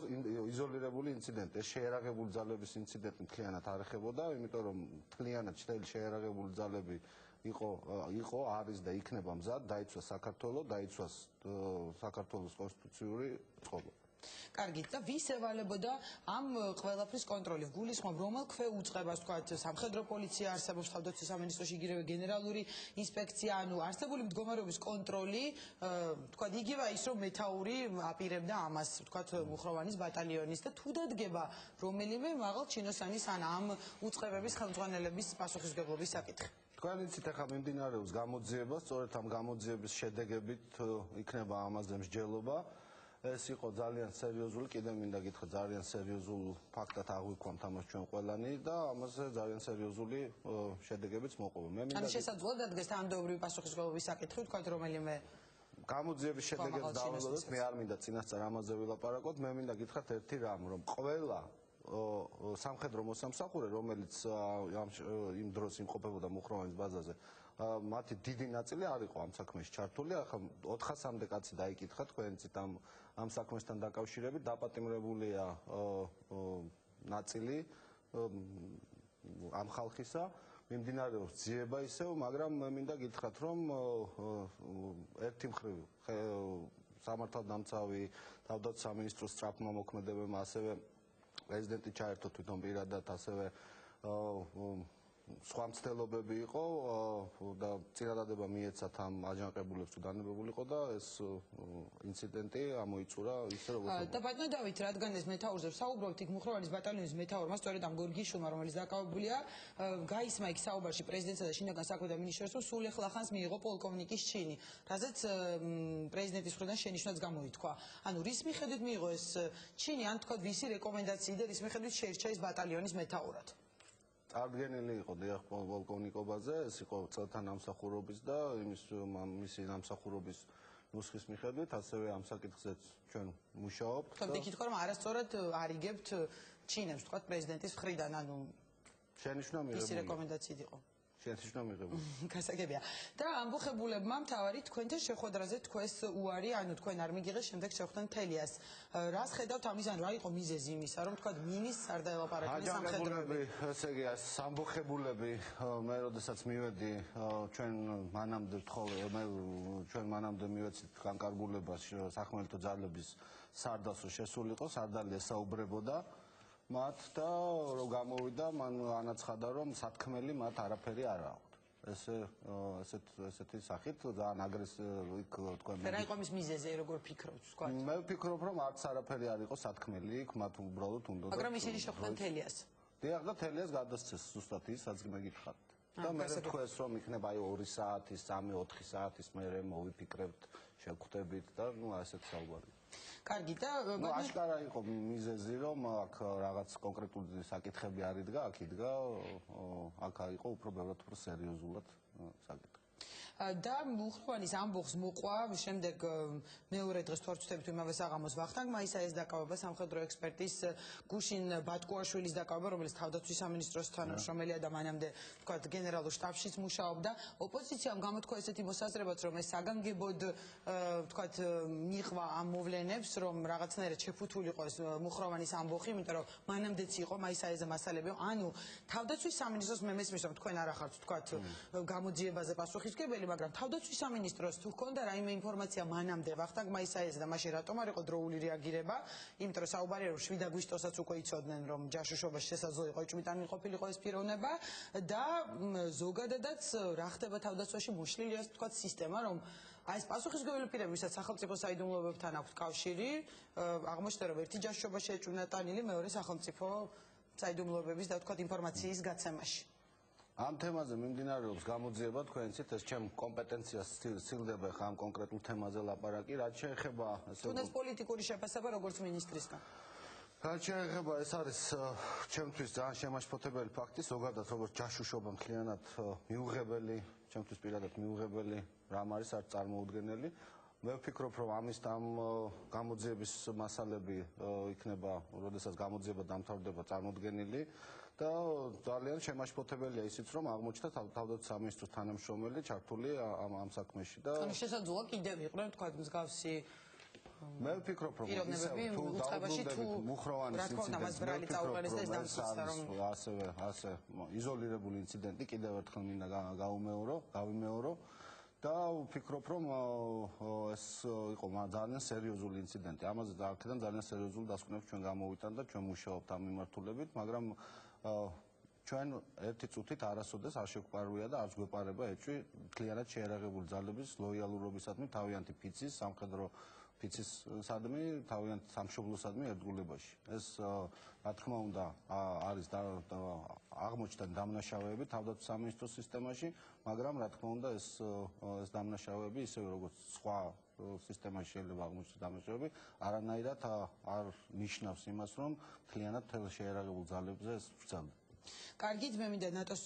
იზოლირებული ინციდენტი, ეს შეიარაღებულ ძალების ინციდენტი მთლიანად არ ეხებოდა, იმიტომ რომ მთლიანად მთელი შეიარაღებული ძალები იყო არის და იქნება მზად დაიცვას საქართველოს, დაიცვას საქართველოს კონსტიტუციური წყობა. კარგით და ვის ევალებოდა ამ ყველაფრის კონტროლი? გულისხმობ რომელ ქვეუწყებას თქვათ სამხედრო პოლიცია არსებობს თავდაცვის სამინისტროში იგივე გენერალური ინსპექცია ანუ არსებული მდგომარეობის კონტროლი თქვათ იგივე ის რომ მეთაური აპირებდა ამას თქვათ მუხროვანის ბატალიონის და თუ დადგება რომელიმე მაღალ ჩინოსანის ან ამ უწყებების ხელმძღვანელების პასუხისმგებლობის საკითხი. თქვენ იცით ახლა მიმდინარეობს გამოძიება, სწორედ ამ გამოძიების შედეგებით იქნება ამაზე მსჯელობა. ეს იყო ძალიან სერიოზული, კიდევ მინდა გითხრათ, ძალიან სერიოზულ ფაქტად აღვიქვამთ ამას ჩვენ ყველანი და ამაზე ძალიან სერიოზული შედეგებიც მოყვა. ანუ შესაძლოა დადგეს თანამდებობრივი პასუხისმგებლობის საკითხი, თქვათ რომელიმე გამოძიების შედეგებს დავველოდოთ, მე არ მინდა წინასწარ ამაზე ვილაპარაკოთ, მე მინდა გითხრათ ერთი რამ, რომ ყველა სამხედრო მოსამსახურე, რომელიც იმ დროს იმყოფებოდა მუხროვანის ბაზაზე, მათი დიდი ნაწილი არ იყო ამ საქმეში ჩართული. ახლა 400-მდე კაცი დაიკითხა თქვენიცით ამ საქმესთან დაკავშირებით, დაპატიმრებულია ნაწილი ამ ხალხისა. მიმდინარეობს ძიება ისევ, მაგრამ მე მინდა გითხრათ, რომ ერთი მხრივ სამართალდამცავი თავდაცვის სამინისტროს სწრაფმა მოქმედებებმა ასევე პრეზიდენტი ჩაერთო თვითონ პირადად ასევე სხვა მცდელობები იყო და წინადადება მიეცათ ამ აჯანყებულებს თუ დანებებულიყო და ეს ინციდენტი ამოიწურა ისე როგორც და ბატონო დავით რადგან ეს მეთაურზე საუბრობთ იქ მუხროვანის ბატალიონის მეთაურმა სწორედ ამ გორგიშვილმა რომელიც დაკავებულია გაისმა იქ საუბარში პრეზიდენტსა და შინაგან საქმეთა მინისტრს რომ სულ ეხლა ხანს მიიღო პოლკოვნიკის ჩინი რაზეც პრეზიდენტის მხრიდან შენიშვნაც გამოითქვა ანუ რის მიხედვით მიიღო ეს ჩინი ან თქვა ვისი რეკომენდაციით და რის მიხედვით შეირჩა ის ბატალიონის მეთაურად წარდგენილი იყო დიახ პოლკოვნიკობაზე, ეს იყო წელთა ნამსახურობის და მისი ნამსახურობის ნუსხის მიხედვით, ასევე ამ საკითხზეც ჩვენ მუშაობთ. თქვენ გითხრათ რომ არასწორად არიგებთ ჩინებს, თქვათ პრეზიდენტის მხრიდან, ანუ შენიშვნა მიღებული. ის რეკომენდაციით იყო. შენიშვნა მიღებული. გასაგებია. და ამბოხებულებმა მთავარი თქვენთან შეხვედრაზე თქვეს უარი, ანუ თქვენ არ მიგიღეს შემდეგ შეხვდნენ თელიას. რას ხედავთ ამის, ანუ რა იყო მიზეზი იმისა, რომ თქვათ მინის არ დაელაპარაკეს სამხედროები? ესე იგი, სამბოხებულები, მე როდესაც მივედი, ჩვენ მანამდე მივეცით განკარგულებას სახმელეთო ძალების სარდალს შესულიყო, სარდალი ესაუბრებოდა მათ და რომ გამოვიდა, მან ანაცხადა, რომ სათქმელი მათ არაფერი არ აქვთ. ესეთი სახით ძალიან აგრესიული თქვენ რა იყო მის მიზეზი, როგორ ფიქრობთ, თქვა? მე ვფიქრობ, რომ არც არაფერი არ იყო სათქმელი იქ, მათ უბრალოდ უნდა მაგრამ ისინი შეხვდნენ თელიას. დიახ და თელიას გადასცეს ზუსტად ის, რაც მეგითხარით. და მე თქვენს რომ იქნება აი 2 საათის, 3-4 საათის მერე მოვიფიქრებთ, შევხვდებით და ნუ ასეთ საუბარი. კარგი და აშკარა იყო მიზეზი რომ აქ რაღაც კონკრეტული საკითხები არ იდგა, აქ იდგა, აქ იყო უფრო ბევრად უფრო სერიოზულად საკითხი. და მუხროვანის ამბოხს მოყვა შემდეგ მეორე დღეს თუ არ ვცდებით იმავე საღამოს ვახტანგმა ისაის დაკავება სამხედრო ექსპერტის გუშინ ბატკუაშვილის დაკავება, რომელიც თავდაცვის სამინისტროს თანამშრომელია და მანამდე თქვა გენერალურ შტაბშიც მუშაობდა. ოპოზიციამ გამოთქვა ესეთი მოსაზრებაც, რომ ეს საგანგებოდ თქვა მიღვა ამ მოვლენებს, რომ რაღაცნაირად შეფუთული იყო ეს მუხროვანის ამბოხი, იმიტომ რომ მანამდეც იყო მაისაეზე მასალები. ანუ თავდაცვის სამინისტროს მე მესმის, რომ თქვენ არ ახართ თქვა გამოძიებაზე პასუხისმგებელი, მაგრამ თავდაცვის სამინისტროს თუ ჰქონდა რაიმე ინფორმაცია მანამდე ვახტანგ მაისაეზე და მაშინ რატომ არ იყო დროული რეაგირება, იმიტომ რომ საუბარია რომ 7 აგვისტოსაც უკვე იცოდნენ, რომ ჯაშუშობაში შესაძლო იყო ჭვიტანილ ყოფილიყო ეს პიროვნება და ზოგადადაც რა ხდება თავდაცვაში მოშლილია ეს თქვა სისტემა, რომ აი ეს პასუხისმგებელი პირები, ვისაც სახელმწიფო საიდუმლოებებთან აქვს კავშირი, აღმოჩნდა რომ ერთი ჯაშუშობაში ეჭვმიტანილი, მეორე სახელმწიფო საიდუმლოებების და თქვა ინფორმაციის გაცემაში. ამ თემაზე მიმდინარეობს გამოძიება, თქვენ იცით, ეს ჩემ კომპეტენციას სცილდება ხა ამ კონკრეტულ თემაზე ლაპარაკი, რაც შეეხება თუნდაც პოლიტიკური შეფასება როგორც მინისტრისგან. რაც შეეხება, ეს არის ჩემთვის ძალიან შემაშფოთებელი ფაქტი, ზოგადად როგორც ჯაშუშობა მთლიანად მიუღებელი, ჩემთვის პირადად მიუღებელი რამ არის არ წარმოუდგენელი. მე ვფიქრობ, რომ ამის ამ გამოძიების მასალები იქნება, როდესაც გამოძიება დამთავრდება, წარმოუდგენელი და ძალიან შემაშფოთებელია ისიც, რომ აღმოჩნდა თავდაცვის სამინისტროს თანამშრომელი ჩართული ამ საქმეში და ანუ შესაძლოა კიდევ იყვნენ თქვა მსგავსი მე ვფიქრობ, რომ მუხროვანის ასე იზოლირებული ინციდენტი კიდევ ერთხელ მინდა გავიმეორო და ვფიქრობ, რომ ეს იყო ძალიან სერიოზული ინციდენტი. ამაზე აქედან ძალიან სერიოზული დასკვნებს ჩვენ გამოვიტანთ და ჩვენ მუშაობთ ამ მიმართულებით, მაგრამ ჩვენ ერთი წუთით არასოდეს არ შეგვპარვია და არც გვეპარება ეჭვი მთლიანად შეერაღებული ძალების ლოიალურობისადმი თავიანთი ფიცის სამხედრო ფიცისადმი თავიანთ სამშობლოსადმი ერთგულებაში. ეს რა თქმა უნდა არის აღმოჩნდა დამნაშავეები თავდაცვის სამინისტროს სისტემაში, მაგრამ რა თქმა უნდა ეს დამნაშავეები ისევე როგორც სხვა სისტემაში შეიძლება აღმოჩნდეს დამნაშავეები, არანაირად არ ნიშნავს იმას, რომ მთლიანად მთელ შეერაღებულ ძალებზე ეს ბრძანდება. კარგით, მე მინდა ნატოს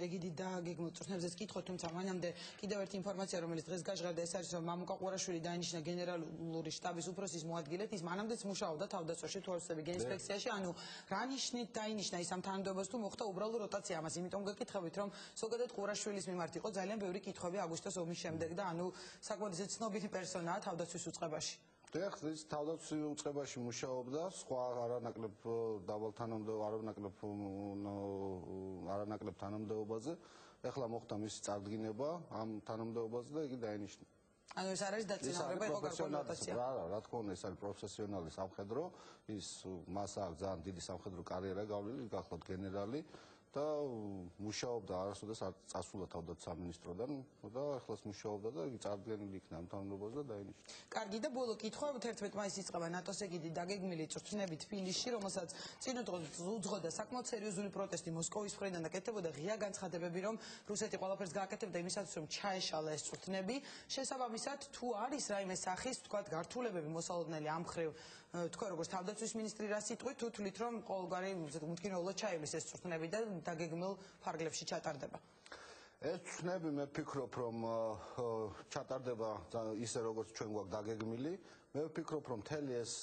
ეგიდით დაგეგმილ წვრთნებზეც კითხო, თუმცა მანამდე კიდევ ერთი ინფორმაცია, რომელიც დღეს გაჟღერდა, ეს არის, რომ მამუკა ყურაშვილი დაინიშნა გენერალური შტაბის უფროსის მოადგილედ, ის მანამდეც მუშაობდა თავდაცვაში თუ არ ვცდები გენინსპექციაში, ანუ რა ნიშნით დაინიშნა ის ამ თანამდებობას თუ მოხდა უბრალო როტაცია ამას, იმიტომ გეკითხებით, რომ ზოგადად ყურაშვილის მიმართ იყო ძალიან ბევრი კითხვები აგვისტოს ომის შემდეგ და ანუ საკმაოდ ცნობილი პერსონაა თავდაცვის უწყებაში. ეს თავდაცვის უწყებაში მუშაობდა, სხვა არანაკლებ თანამდებობაზე. ეხლა მოხდა მისი წარდგინება ამ თანამდებობაზე და იგი დაინიშნა. ანუ ეს არის დაწინაურება იყო გარკვეული როტაცია. რა თქმა უნდა, ეს არის პროფესიონალი სამხედრო, მას აქვს ძალიან დიდი სამხედრო კარიერა გავლილი, გახლავთ გენერალი და მუშაობდა არასოდეს არ წასულა თავდაცვის სამინისტროდან და ახლაც მუშაობდა და იგი წარდგენილი იქნა ამ თანამდებობაზე და დაინიშნა. კარგი და ბოლო კითხვა 11 მაისს იწყება ნატოს ეგიდით დაგეგმილი წვრთნები თბილისში, რომელსაც წინ უძღოდა საკმაოდ სერიოზული პროტესტი მოსკოვის მხრიდან და კეთდებოდა ღია განცხადებები, რომ რუსეთი ყველაფერს გააკეთებდა იმისათვის, რომ ჩაეშალა ეს წვრთნები. შესაბამისად, თუ არის რაიმე სახის, თქვათ, გართულებები მოსალოდნელი ამ მხრივ, თქვა როგორც თავდაცვის მინისტრი რა სიტყვით, თუ თვლით, რომ ყოველგვარი მუდმივად ჩაივლის ეს წვრთნები და დაგეგმილ ფარგლებში ჩატარდება. ეს წვრთნები მე ვფიქრობ, რომ ჩატარდება ისე როგორც ჩვენ გვაქვს დაგეგმილი. მე ვფიქრობ, რომ მთელი ეს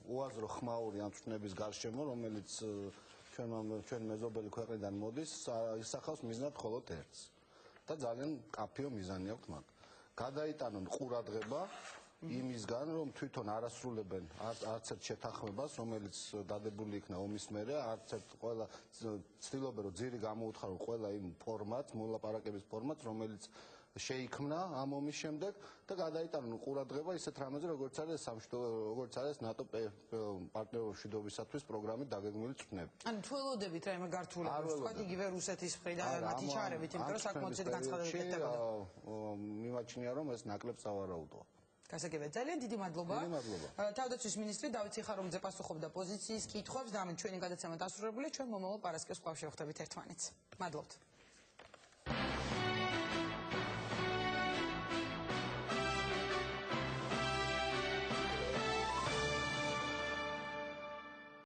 უაზრო ხმაური ამ წვრთნების გარშემო, რომელიც ჩვენ მეზობელი ქვეყნიდან მოდის, ისახავს მიზნად მხოლოდ ერთს. და ძალიან კაფეო მიზანი აქვს მაგ. გადაიტანონ ყურადღება იმისგან, რომ თვითონ არასრულებენ არც ერთ შეთანხმებას, რომელიც დადებული იქნა ომის მერე, არც ერთ ყველა ცდილობენ, რომ ძირი გამოუთხარო ყველა იმ ფორმატს, მოლაპარაკების ფორმატს, რომელიც შეიქმნა ამ ომის შემდეგ და გადაიტანონ ყურადღება ისეთ რამეზე, როგორც არის ნატო პარტნიორობის მშვიდობისათვის პროგრამით დაგეგმილი წვრთნები. ანუ თუ ელოდებით რაიმე გართულებას, თქვა იგივე რუსეთის მხრიდან მათი ჩარევით, იმიტომ რომ საკმაოდ დიდი განცხადებები კეთდებოდა. მიმაჩნია, რომ ეს ნაკლებ სავარაუდოა. გასაგებია, ძალიან დიდი მადლობა. თავდაცვის მინისტრი დავით სიხაროლიძე პასუხობდა პოზიციის კითხვებს და ამით ჩვენი გადაცემა დასრულებულია, ჩვენ მომავალ პარასკევს კვლავ შევხვდებით ერთმანეთს. მადლობთ.